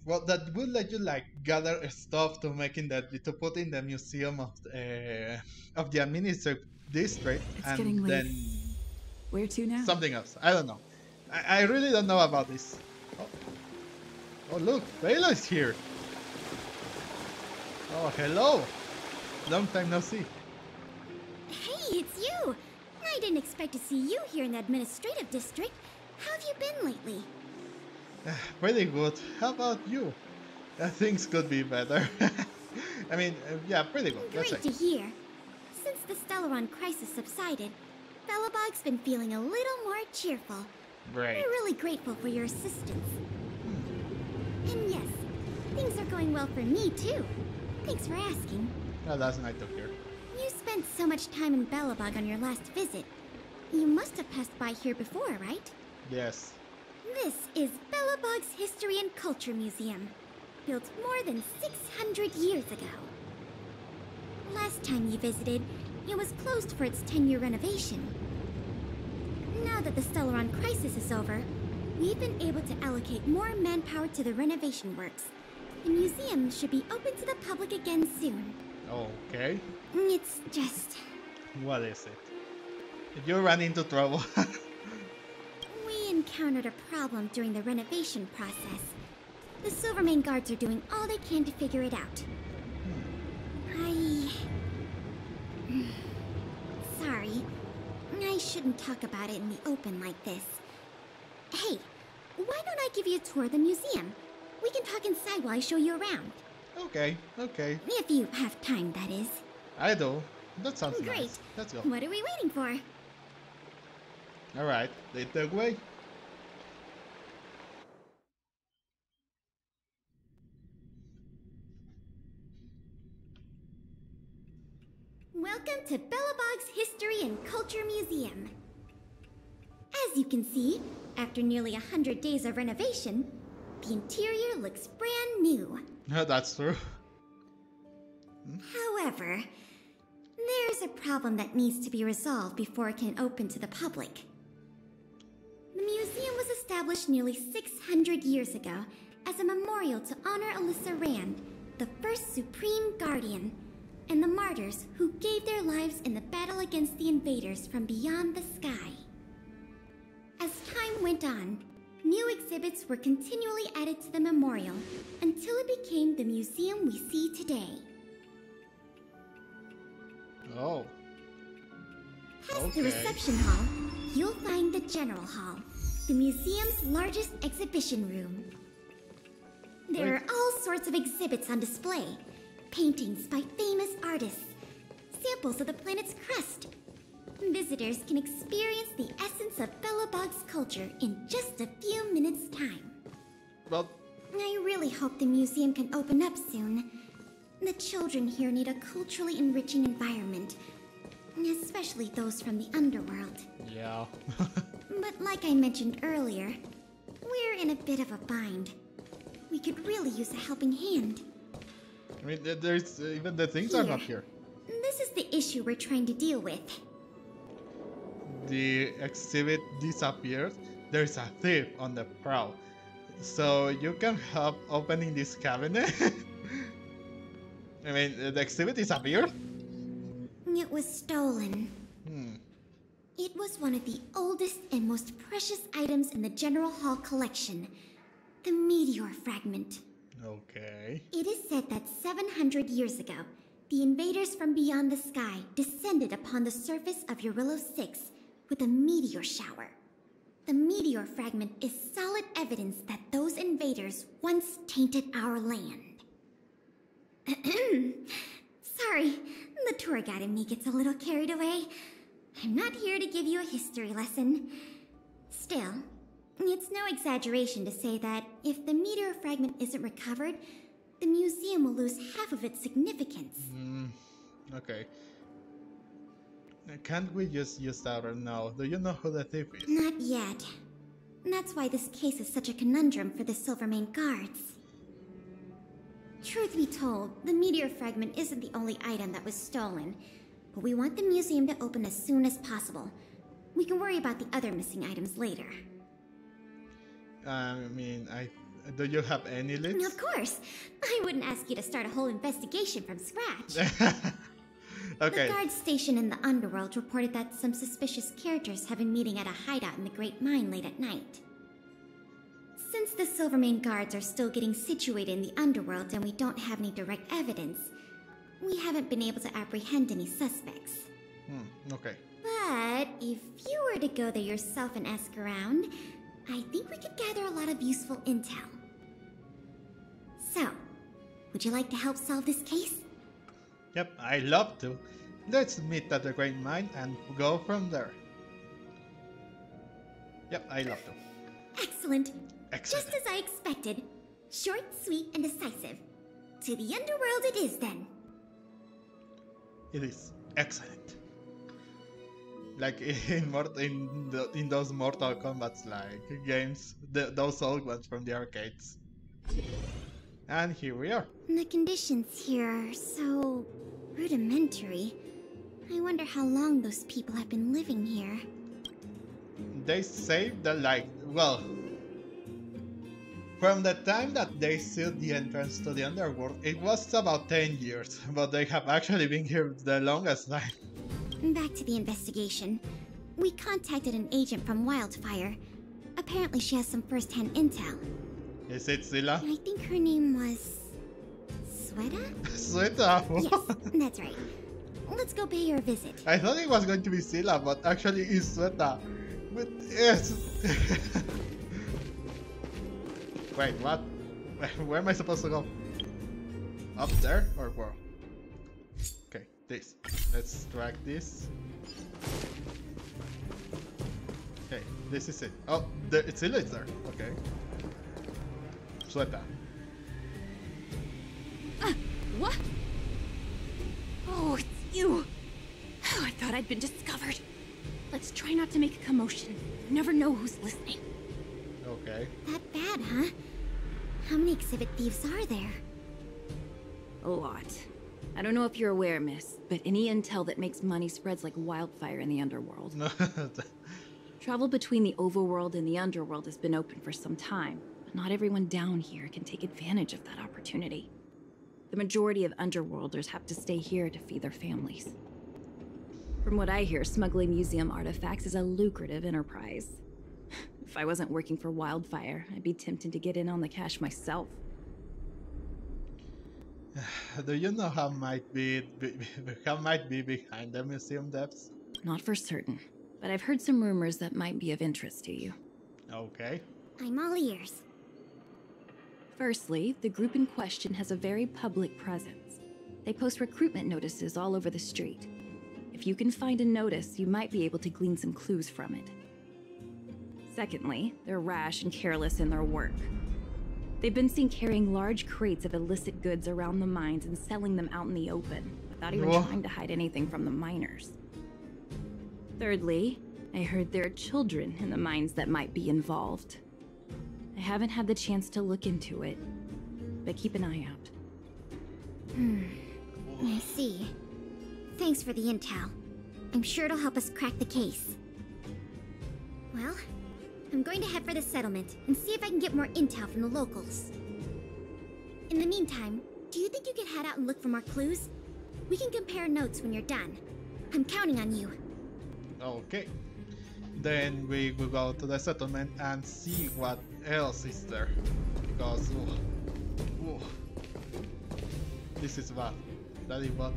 Well, that would let you like gather stuff to make to put in the museum of the administrative district, it's getting late. Then where to now? Something else. I don't know. I really don't know about this. Oh look, Bela is here. Oh, hello. Long time no see. Hey, it's you. I didn't expect to see you here in the administrative district. How have you been lately? Pretty good. How about you? Things could be better. I mean, yeah, pretty good. Great to hear. Since the Stellaron crisis subsided, Belobog's been feeling a little more cheerful. Great. We're really grateful for your assistance. And yes, things are going well for me too. Thanks for asking. Oh, that's nice to hear. You spent so much time in Belobog on your last visit. You must have passed by here before, right? Yes. This is Belobog's History and Culture Museum, built more than 600 years ago. Last time you visited, it was closed for its 10-year renovation. Now that the Stellaron crisis is over, we've been able to allocate more manpower to the renovation works. The museum should be open to the public again soon. Okay. It's just... What is it? Did you run into trouble? We encountered a problem during the renovation process. The Silvermane guards are doing all they can to figure it out. Sorry. I shouldn't talk about it in the open like this. Hey, why don't I give you a tour of the museum? We can talk inside while I show you around. Okay, okay. If you have time, that is. I do. That sounds Great. nice. Let's go. What are we waiting for? Alright, lead the way. Welcome to Belobog's History and Culture Museum. As you can see, after nearly 100 days of renovation, the interior looks brand new. That's true. However, there's a problem that needs to be resolved before it can open to the public. The museum was established nearly 600 years ago as a memorial to honor Alyssa Rand, the first Supreme Guardian, and the martyrs who gave their lives in the battle against the invaders from beyond the sky. As time went on, new exhibits were continually added to the memorial until it became the museum we see today. Oh. Past the reception hall, you'll find the General Hall, the museum's largest exhibition room. There are all sorts of exhibits on display. Paintings by famous artists, samples of the planet's crust. Visitors can experience the essence of Belobog's culture in just a few minutes' time. Well, I really hope the museum can open up soon. The children here need a culturally enriching environment, especially those from the underworld. yeah. But like I mentioned earlier, we're in a bit of a bind. We could really use a helping hand. I mean, there's even the things are not here. This is the issue we're trying to deal with. The exhibit disappeared. There's a thief on the prowl. So you can help opening this cabinet? I mean, the exhibit disappeared? It was stolen. It was one of the oldest and most precious items in the General Hall collection. The meteor fragment. Okay. It is said that 700 years ago, the invaders from beyond the sky descended upon the surface of Eurillo 6 with a meteor shower. The meteor fragment is solid evidence that those invaders once tainted our land. Sorry, the tour guide in me gets a little carried away. I'm not here to give you a history lesson. Still, it's no exaggeration to say that if the meteor fragment isn't recovered, the museum will lose half of its significance. Okay. Can't we just use that or no? Do you know who the thief is? Not yet. That's why this case is such a conundrum for the Silvermane guards. Truth be told, the meteor fragment isn't the only item that was stolen, but we want the museum to open as soon as possible. We can worry about the other missing items later. I mean, do you have any leads? Of course. I wouldn't ask you to start a whole investigation from scratch. Okay. The guard station in the underworld reported that some suspicious characters have been meeting at a hideout in the Great Mine late at night. Since the Silvermane guards are still getting situated in the underworld and we don't have any direct evidence, we haven't been able to apprehend any suspects. Okay. But if you were to go there yourself and ask around, I think we could gather a lot of useful intel. So, would you like to help solve this case? Yep, I'd love to. Let's meet at the Great Mine and go from there. Yep, I love them. Excellent. Excellent. Just as I expected. Short, sweet, and decisive. To the underworld it is, then. It is excellent. Like in those Mortal Kombat like games, those old ones from the arcades. And here we are. The conditions here are so rudimentary. I wonder how long those people have been living here. They say that, like, well, from the time that they sealed the entrance to the underworld, it was about 10 years, but they have actually been here the longest time. Back to the investigation. We contacted an agent from Wildfire. Apparently she has some first-hand intel. Is it Scylla? I think her name was... Sweta? Sweta? Yes, that's right. Let's go pay her a visit. I thought it was going to be Scylla, but actually it's Sweta. But yes. Wait, what? Where am I supposed to go? Up there or where? Okay, this. Let's track this. Okay, this is it. Oh, it's Scylla is there. Okay. Sweta. What? Oh, it's you. Oh, I thought I'd been discovered. Let's try not to make a commotion. You never know who's listening. Okay. That bad, huh? How many exhibit thieves are there? A lot. I don't know if you're aware, miss, but any intel that makes money spreads like wildfire in the underworld. Travel between the overworld and the underworld has been open for some time, but not everyone down here can take advantage of that opportunity. The majority of underworlders have to stay here to feed their families. From what I hear, smuggling museum artifacts is a lucrative enterprise. If I wasn't working for Wildfire, I'd be tempted to get in on the cash myself. Do you know how might be behind the museum depths? Not for certain, but I've heard some rumors that might be of interest to you. Okay. I'm all ears. Firstly, the group in question has a very public presence. They post recruitment notices all over the street. If you can find a notice, you might be able to glean some clues from it. Secondly, they're rash and careless in their work. They've been seen carrying large crates of illicit goods around the mines and selling them out in the open, without even trying to hide anything from the miners. Thirdly, I heard there are children in the mines that might be involved. I haven't had the chance to look into it, but keep an eye out. I see. Thanks for the intel. I'm sure it'll help us crack the case. Well, I'm going to head for the settlement and see if I can get more intel from the locals. In the meantime, do you think you could head out and look for more clues? We can compare notes when you're done. I'm counting on you. Okay. Then we will go to the settlement and see what else is there. Because this is bad. Daddy bought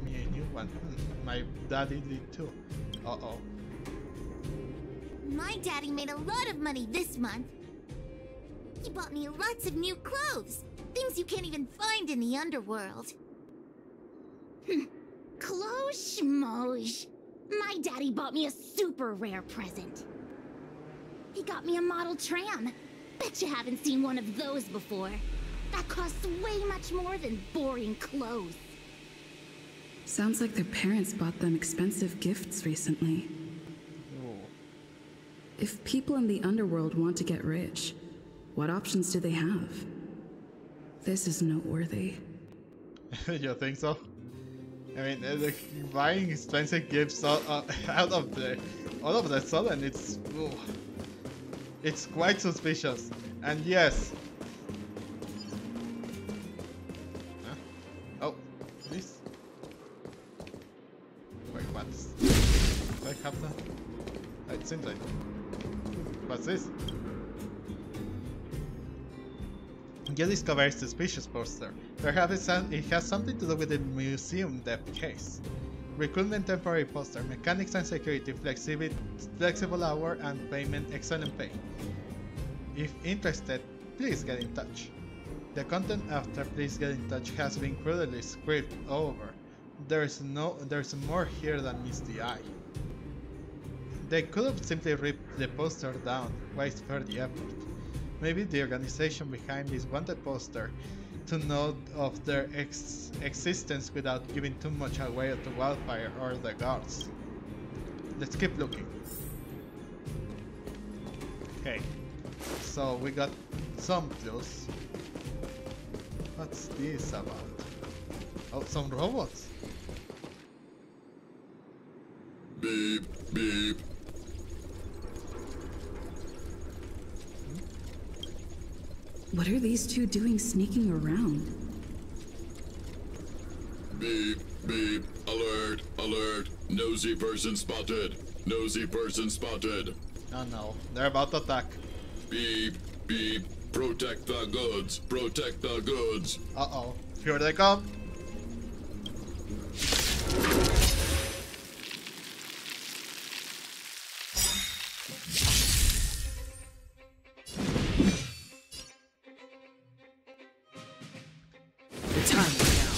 me a new one. My daddy did too. Uh-oh. My daddy made a lot of money this month. He bought me lots of new clothes. Things you can't even find in the underworld. Close schmoes. My daddy bought me a super rare present. He got me a model tram. Bet you haven't seen one of those before. That costs way much more than boring clothes. Sounds like their parents bought them expensive gifts recently. If people in the underworld want to get rich, what options do they have? This is noteworthy. You think so? I mean, buying expensive gifts out of all of the sudden, it's quite suspicious. And yes. Huh? Oh, this. Wait, what's? Do I have that? It seems like. What's this? You discover a suspicious poster. Perhaps it has something to do with the museum depth case. Recruitment temporary poster, mechanics and security, flexible hour and payment, excellent pay. If interested, please get in touch. The content after please get in touch has been crudely scripted over. There's more here than meets the eye. They could have simply ripped the poster down. Why spare the effort? Maybe the organization behind this wanted poster to know of their existence without giving too much away to Wildfire or the guards. Let's keep looking. Okay, so we got some clues. What's this about? Oh, some robots. Beep, beep. What are these two doing sneaking around? Beep, beep. Alert, alert. Nosy person spotted. Nosy person spotted. Oh no, they're about to attack. Beep, beep. Protect the goods. Protect the goods. Uh-oh. Here they come. The time is now.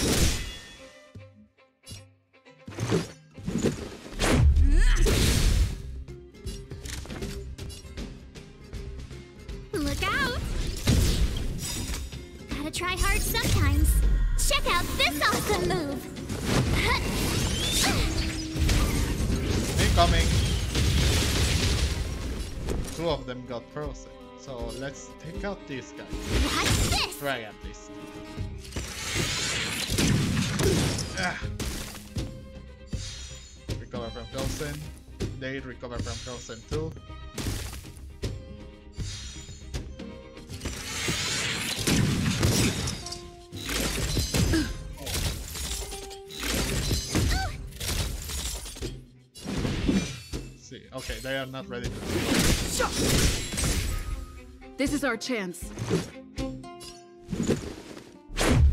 Look out! Gotta try hard sometimes. Check out this awesome move! Incoming! Two of them got frozen, so let's take out this guy. What's this? Try at least. Recover from frozen. They recover from frozen too. See, okay, they are not ready to do it. This is our chance.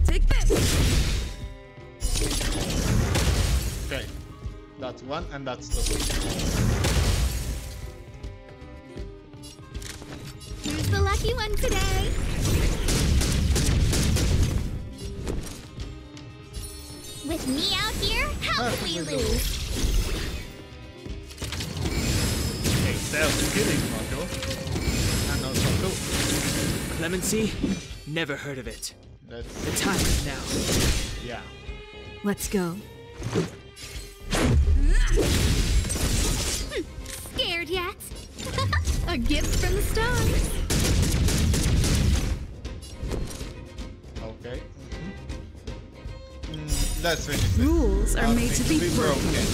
Take this! Okay, that's one and that's two. Who's the lucky one today? With me out here, how can we lose? Hey, self-killing module. And also two. Clemency? Never heard of it. That's... The time is now. Yeah. Let's go. Scared yet? A gift from the stars. Okay. Let's finish this. Rules are made to be broken.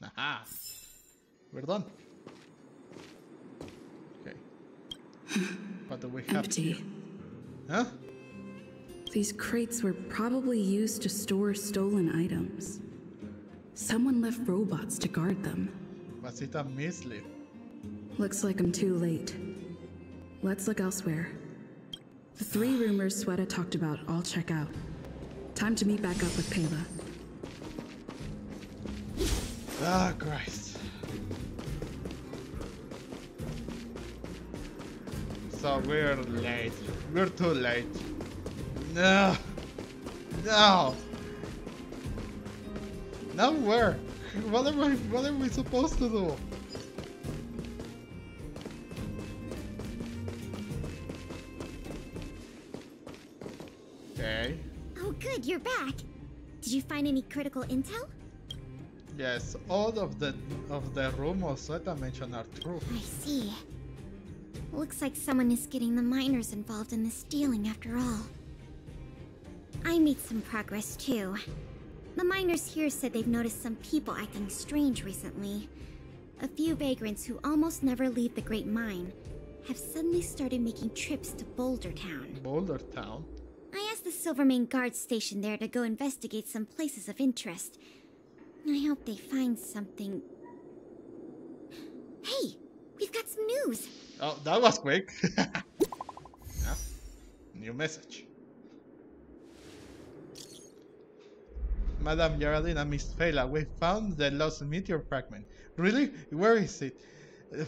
Aha. We're done. Okay. What do we have Empty. here? Huh? These crates were probably used to store stolen items. Someone left robots to guard them. Was it a mislead? Looks like I'm too late. Let's look elsewhere. The 3 rumors Sweta talked about all check out. Time to meet back up with Pela. Ah, Christ. So we're late. We're too late. No. No. Now where? What are we supposed to do? Okay. Oh good, you're back. Did you find any critical intel? Yes, all of the rumors that I mentioned are true. I see. Looks like someone is getting the miners involved in the stealing after all. I made some progress too. The miners here said they've noticed some people acting strange recently. A few vagrants who almost never leave the Great Mine have suddenly started making trips to Boulder Town. Boulder Town? I asked the Silvermane guard station there to go investigate some places of interest. I hope they find something. Hey, we've got some news. Oh, that was quick. Yeah. New message. Madam Geraldine and Miss Pela, we found the lost meteor fragment. Really? Where is it?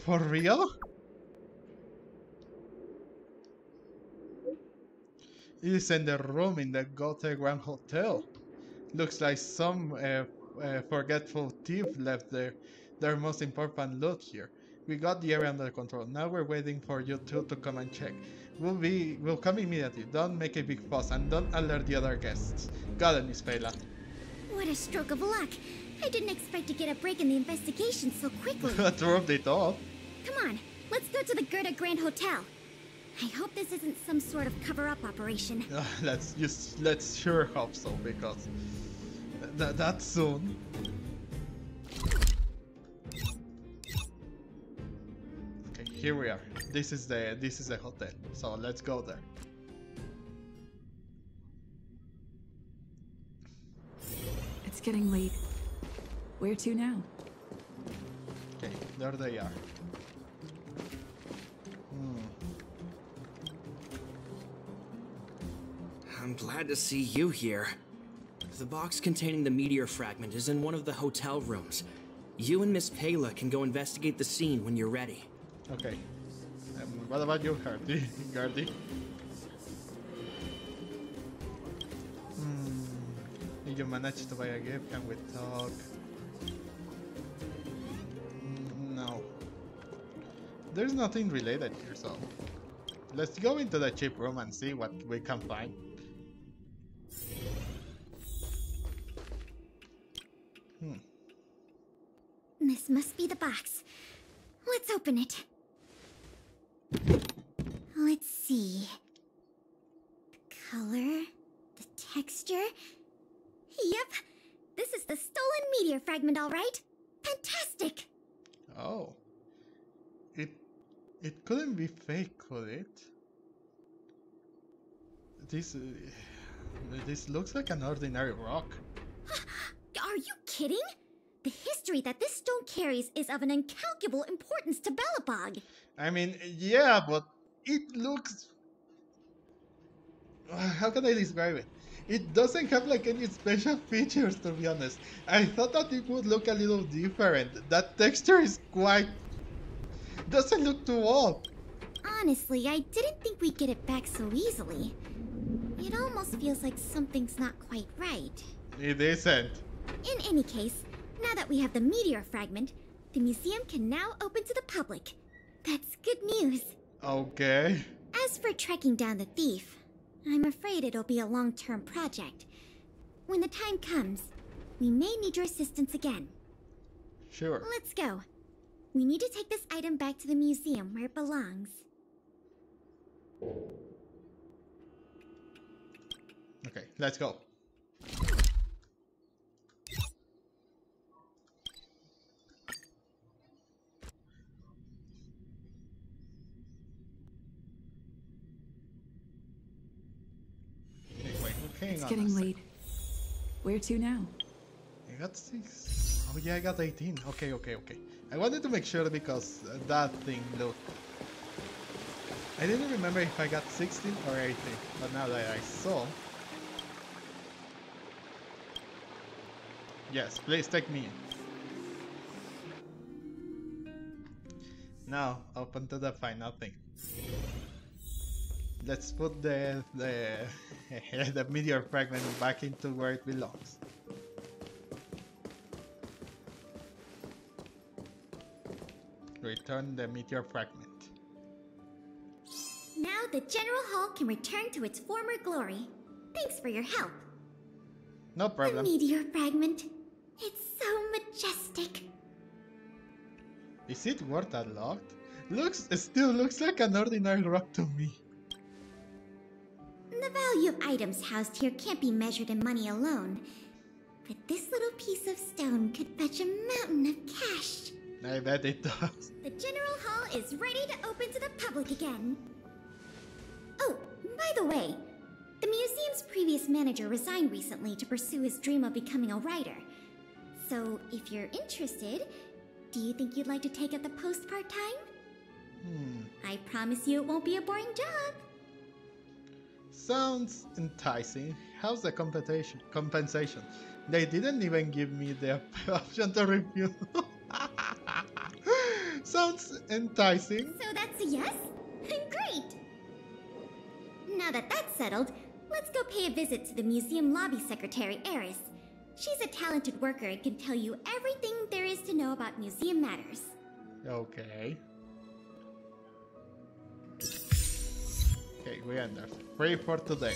For real? It is in the room in the Gothic Grand Hotel. Looks like some forgetful thief left their most important loot here. We got the area under control. Now we're waiting for you two to come and check. We'll come immediately. Don't make a big fuss and don't alert the other guests. Got it, Miss Fela. What a stroke of luck. I didn't expect to get a break in the investigation so quickly. Dropped it off. Come on, let's go to the Gerda Grand Hotel. I hope this isn't some sort of cover-up operation. Let's sure hope so, because that soon. Okay, here we are. This is the hotel. So let's go there. It's getting late. Where to now? Okay, there they are. I'm glad to see you here. The box containing the meteor fragment is in one of the hotel rooms. You and Miss Fela can go investigate the scene when you're ready. Okay. What about you, Gardy? Did you manage to buy a gift? Can we talk? No. There's nothing related here, so let's go into the cheap room and see what we can find. This must be the box. Let's open it. Let's see. The color, the texture. Yep, this is the stolen meteor fragment, all right. Fantastic. Oh. It couldn't be fake, could it? This looks like an ordinary rock. Are you kidding? The history that this stone carries is of an incalculable importance to Belobog. I mean, yeah, but it looks... How can I describe it? It doesn't have like any special features, to be honest. I thought that it would look a little different. That texture is quite... doesn't look too old. Honestly, I didn't think we'd get it back so easily. It almost feels like something's not quite right. It isn't. In any case, now that we have the meteor fragment, the museum can now open to the public. That's good news. Okay. As for tracking down the thief, I'm afraid it'll be a long-term project. When the time comes, we may need your assistance again. Sure. Let's go. We need to take this item back to the museum where it belongs. Okay, let's go. It's getting late. Where to now? I got 6. Oh yeah, I got 18. Okay. I wanted to make sure because that thing looked... I didn't remember if I got 16 or 18, but now that I saw... Yes, please take me in. Now, open to the final thing. Let's put the meteor fragment back into where it belongs. Return the meteor fragment. Now the General Hall can return to its former glory. Thanks for your help. No problem. The meteor fragment. It's so majestic. Is it worth unlocked? It still looks like an ordinary rock to me. The value of items housed here can't be measured in money alone. But this little piece of stone could fetch a mountain of cash. I bet it does. The General Hall is ready to open to the public again. Oh, by the way, the museum's previous manager resigned recently to pursue his dream of becoming a writer. So, if you're interested, do you think you'd like to take up the post part-time? I promise you it won't be a boring job. Sounds enticing. How's the compensation? They didn't even give me the option to refuse. Sounds enticing. So that's a yes? Great! Now that that's settled, let's go pay a visit to the museum lobby secretary, Eris. She's a talented worker and can tell you everything there is to know about museum matters. Okay. Okay, we enter. Pray for today.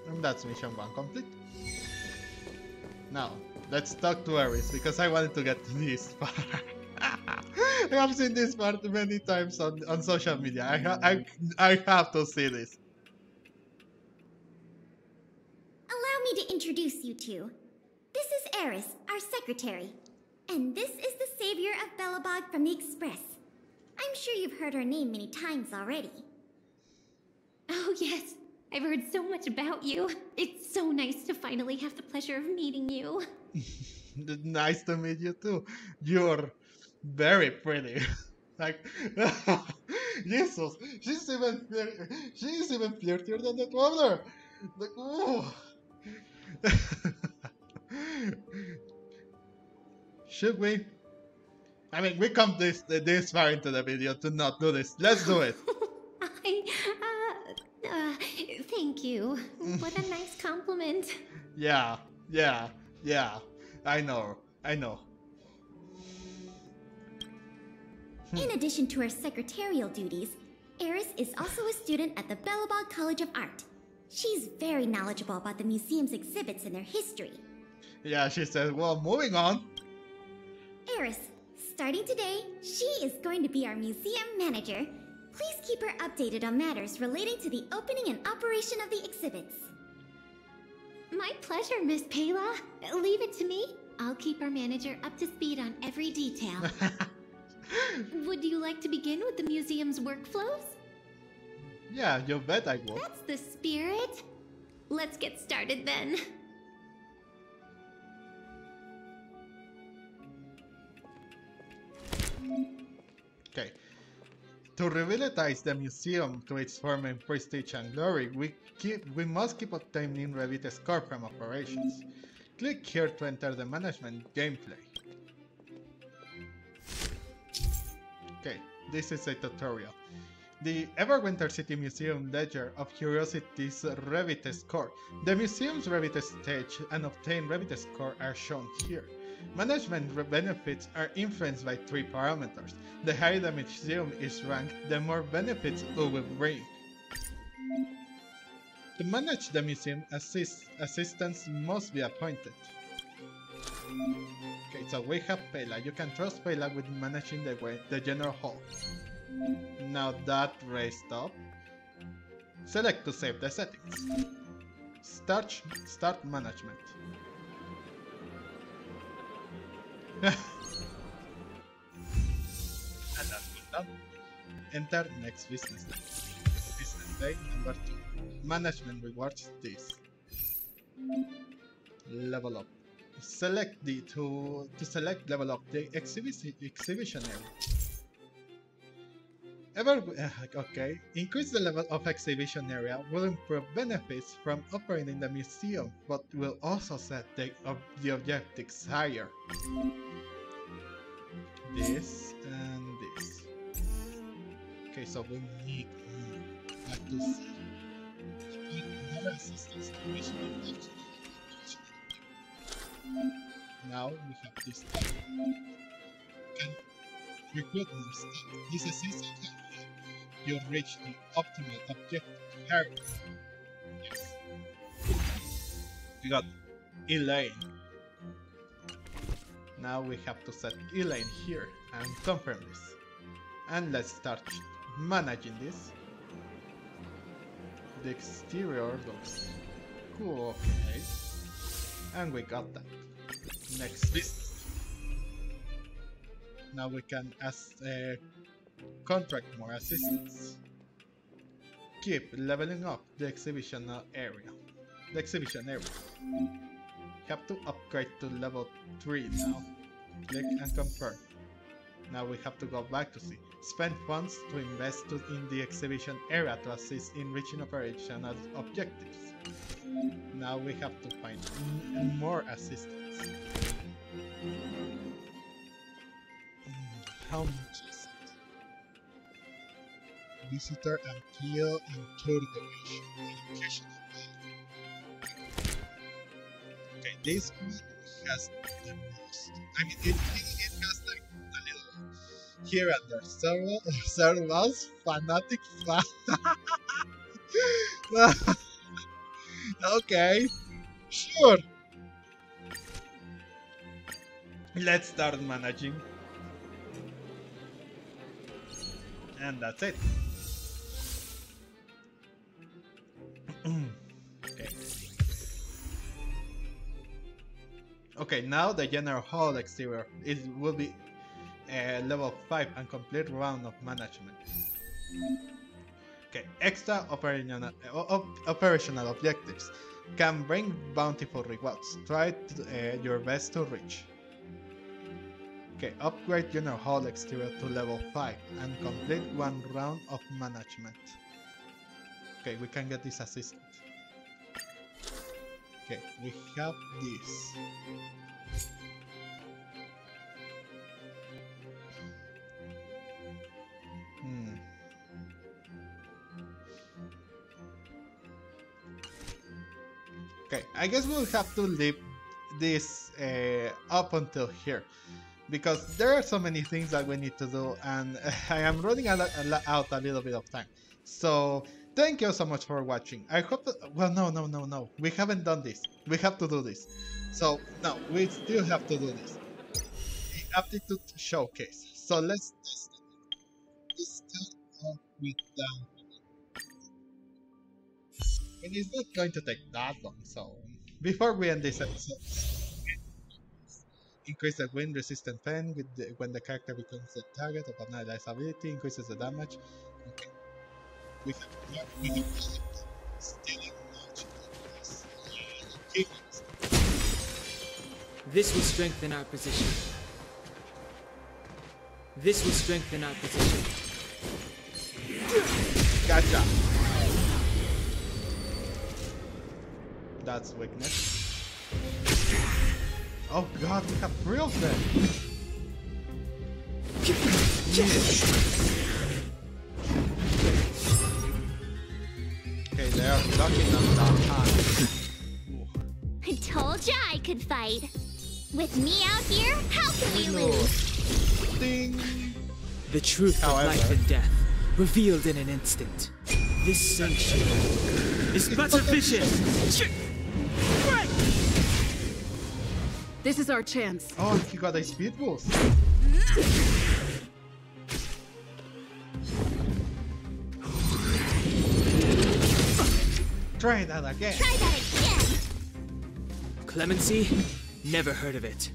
And that's mission 1 complete. Now, let's talk to Eris because I wanted to get to this part. I have seen this part many times on social media. I have to see this. Allow me to introduce you two. This is Eris, our secretary. And this is the savior of Belobog from the Express. I'm sure you've heard her name many times already. Oh yes, I've heard so much about you. It's so nice to finally have the pleasure of meeting you. Nice to meet you too. You're very pretty. Like, Jesus, she's even flirtier than the traveler. Like, oh. Should we? I mean, we come this far into the video to not do this. Let's do it. Thank you. What a nice compliment. Yeah. I know. In addition to her secretarial duties, Eris is also a student at the Belobog College of Art. She's very knowledgeable about the museum's exhibits and their history. Yeah, she says, well, moving on. Eris, starting today, she is going to be our museum manager. Please keep her updated on matters relating to the opening and operation of the exhibits. My pleasure, Miss Pela. Leave it to me. I'll keep our manager up to speed on every detail. Would you like to begin with the museum's workflows? Yeah, you bet I will. That's the spirit. Let's get started then. Okay. To revitalize the museum to its former prestige and glory, we must keep obtaining Revit score from operations. Click here to enter the management gameplay. Okay, this is a tutorial. The Everwinter City Museum Ledger of Curiosities Revit score. The museum's Revit stage and obtained Revit score are shown here. Management benefits are influenced by 3 parameters. The higher the museum is ranked, the more benefits it will bring. To manage the museum, assistants must be appointed. Okay, so we have Pela. You can trust Pela with managing the general hall. Now that raised up, select to save the settings. Start management. And that's done. Enter next business day. Business day number 2. Management rewards this. Level up. Select to select level up the exhibition area. Okay. Increase the level of exhibition area will improve benefits from operating the museum, but will also set the objectives higher. This and this. Okay, so we need to see more assistance to now we have this. Can recruit more staff. This assistant can help you reach the optimal objective. Herta. Yes. We got Elaine. Now we have to set Elaine here and confirm this. And let's start managing this. The exterior looks cool, okay. And we got that. Next business. Now we can contract more assistants. Keep leveling up the exhibition area. Have to upgrade to level 3 now. Click and confirm. Now we have to go back to see. Spend funds to invest in the exhibition area to assist in reaching operational objectives. Now we have to find more assistants. How much is it? visitor and kill and tour the education. Okay, this one has the most. I mean, it has like a little here and there. Servals, fanatic fan. Okay, sure. Let's start managing. And that's it. Okay. Okay, now the general hall exterior. It will be level 5 and complete round of management. Okay, extra operational objectives can bring bountiful rewards. Try your best to reach. Okay, upgrade general hall exterior to level 5 and complete one round of management. Okay, we can get this assistant. Okay, we have this. Okay, I guess we'll have to leave this up until here, because there are so many things that we need to do, and I am running out a little bit of time. So thank you so much for watching. I hope that, well, no, we haven't done this. We have to do this. So no, we still have to do this. The aptitude showcase. So let's test it. Let's start off with and it's not going to take that long, so before we end this episode, increase the wind resistant pen with when the character becomes the target of an ally's ability, increases the damage. Okay. We have stealing much. This will strengthen our position. This will strengthen our position. Gotcha. That's weakness. Oh god, we have 3 of them! Okay, they are blocking them down high. I told ya I could fight. With me out here, how can we lose? Ding! The truth of life and death, revealed in an instant. This sanctuary is but a vision! This is our chance. Oh, he got a speed boost. Try that again. Try that again. Clemency? Never heard of it.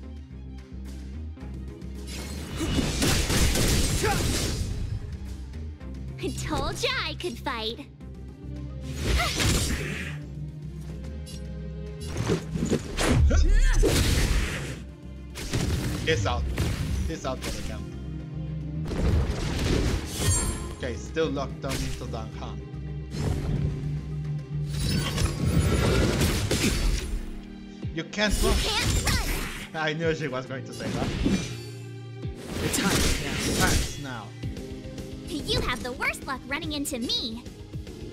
I told ya I could fight. He's out. He's out for the count. Okay, still locked down into Duncan. You can't run. I knew she was going to say that. The time is now. Thanks now. You have the worst luck running into me.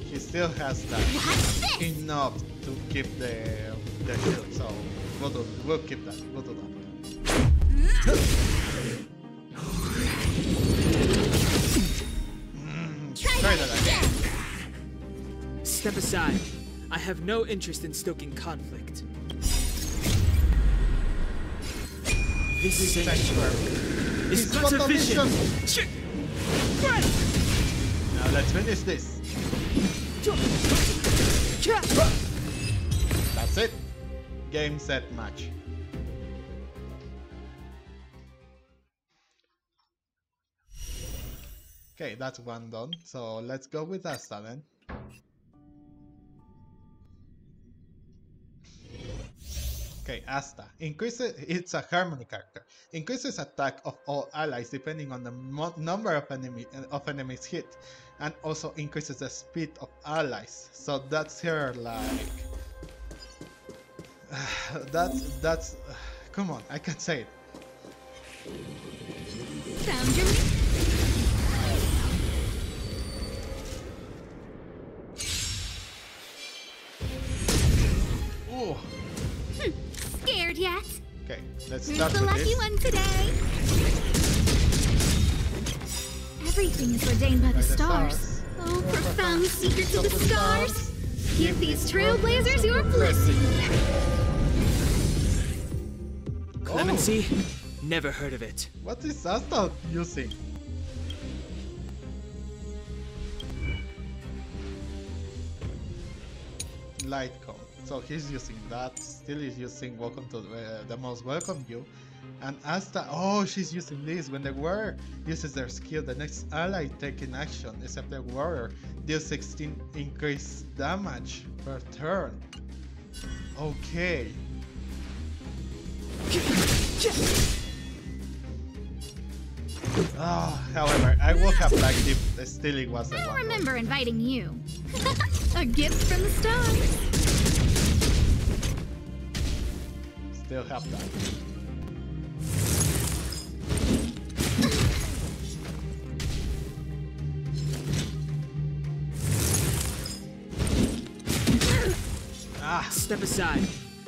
He still has that. What's this? Enough to keep the shield, so we'll keep that. We'll do that. Try that again. Step aside. I have no interest in stoking conflict. This sanctuary is but a vision. Now let's finish this. That's it. Game, set, match. Okay, that's one done. So let's go with Asta then. Okay, Asta. It's a harmony character. Increases attack of all allies depending on the number of enemies hit, and also increases the speed of allies. So that's her like. That's. Come on, I can't say it. Found your Oh. Scared yet? Okay, let's Who's start the with lucky this. one today? Everything is ordained by the stars. Oh, profound secrets of the stars. Give these trailblazers your blessing. Clemency? Never heard of it. What is Asta using? Light cone. So he's using that. Still is using welcome to the most welcome you. And Asta, oh, she's using this. When the warrior uses their skill, the next ally taking action, except the warrior, deals 16 increased damage per turn. Okay. However, I would have liked if the stealing was the I one. remember inviting you. A gift from the stars. Still have that. Step aside.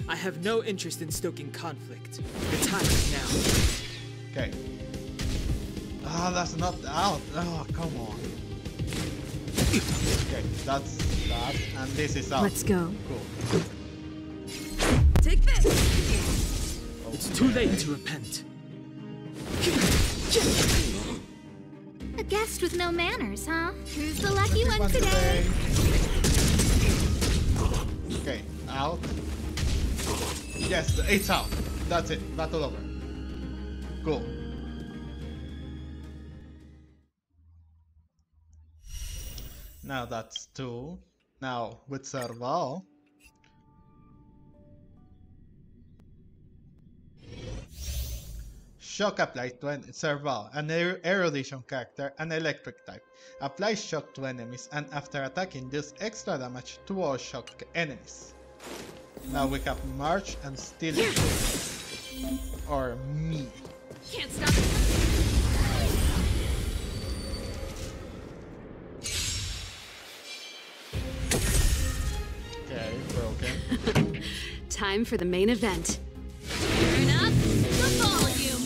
I have no interest in stoking conflict. The time is now. Okay. That's not out. Oh, come on. Okay, that's that, and this is out. Let's go. Cool. Take this. Okay. It's too late to repent. A guest with no manners, huh? Who's the lucky one today? Okay, out. Yes, it's out. That's it. Battle over. Cool. Now that's 2. Now with Serval. Shock applied to an Serval, an erudition character, an electric type. Applies shock to enemies and after attacking deals extra damage to all shock enemies. Now we have March and Steal. Or me. Can't stop. Okay, broken. Time for the main event. Turn up the volume.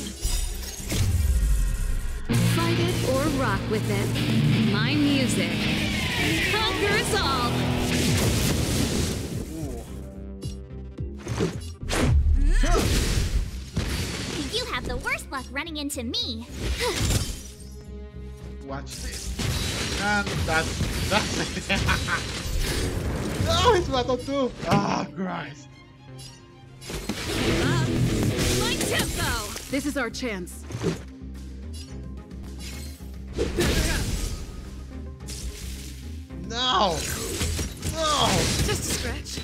Fight it or rock with it. My music conquers all. You have the worst luck running into me. Watch this. And that's it. Oh, it's battle 2. Ah, Christ. My tempo. This is our chance. No. No. Just a scratch.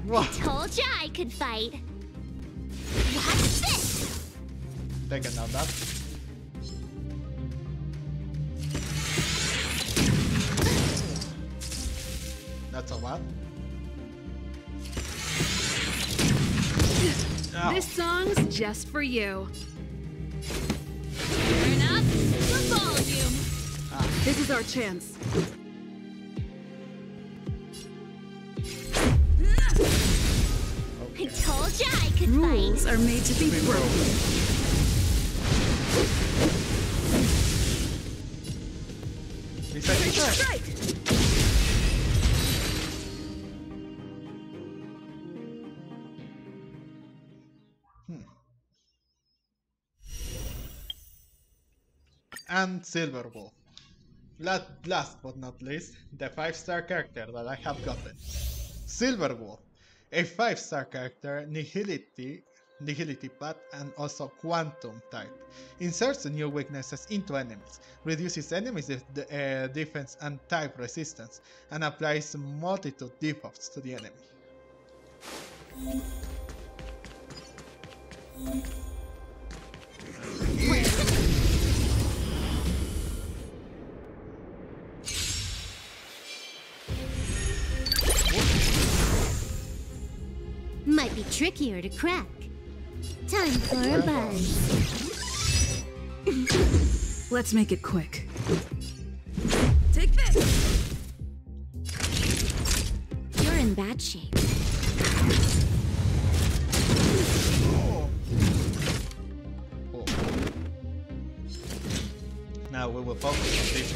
What? Told ya I could fight. Watch this. Take it now, that. That's a lot. No. This song's just for you. Turn up the volume. This is our chance. I told ya I could Rules fight. are made to be broken. Strike. And Silver Wolf. Last but not least, the 5-star character that I have gotten. Silver Wolf, a 5-star character, Nihility Path, and also Quantum type. Inserts new weaknesses into enemies, reduces enemies' defense and type resistance, and applies multitude debuffs to the enemy. Might be trickier to crack. Time for a buzz. Let's make it quick. Take this! You're in bad shape. Cool. Now we will focus on this.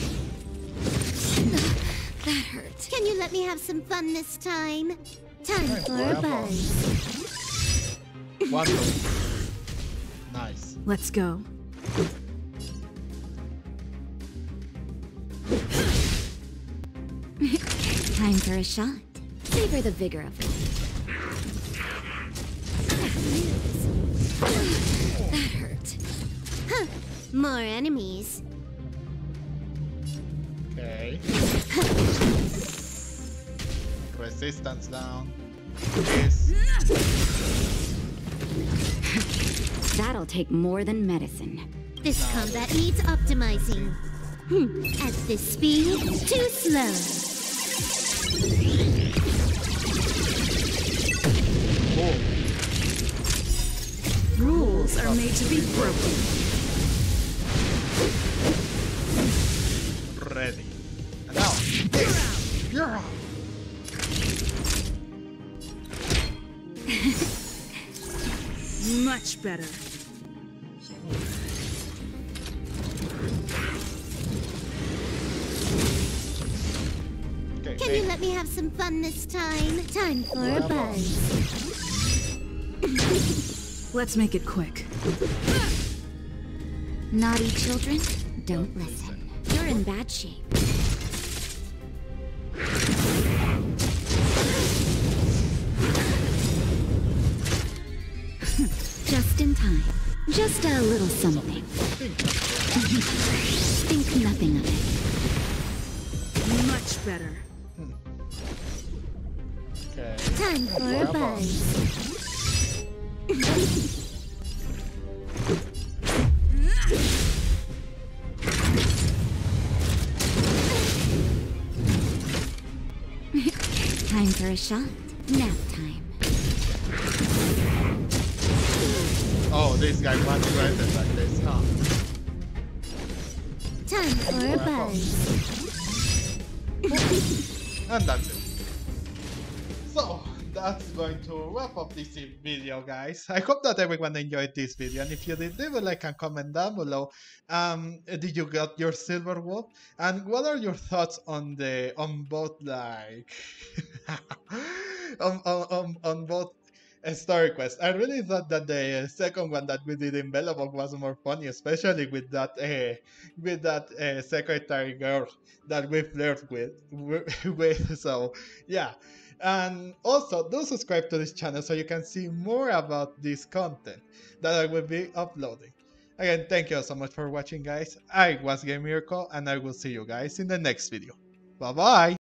That hurt. Can you let me have some fun this time? Time for a buzz. Wonderful. Nice. Let's go. Time for a shot. Savor the vigor of it. That hurt. Huh. More enemies. Okay. Resistance down. This. That'll take more than medicine. This combat needs optimizing. At this speed, too slow. Rules are made to be broken. Ready. And now, this. You're out. Much better. Okay, Can you let me have some fun this time? Time for a buzz. Let's make it quick. Naughty children, don't listen. You're in bad shape. Just in time. Just a little something. Think nothing of it. Much better. Okay. Time for a buzz. Time for a shot. Nap time. Oh, this guy wants to end it like this, huh? Time for a buzz. And that's it. So, that's going to wrap up this video, guys. I hope that everyone enjoyed this video, and if you did, leave a like and comment down below. Did you get your Silver Wolf? And what are your thoughts on both, like on both story quests? I really thought that the second one that we did in Belobog was more funny, especially with that secretary girl that we flirt with. So yeah. And also, do subscribe to this channel so you can see more about this content that I will be uploading. Again, thank you so much for watching, guys. I was Game Miracle, and I will see you guys in the next video. Bye bye!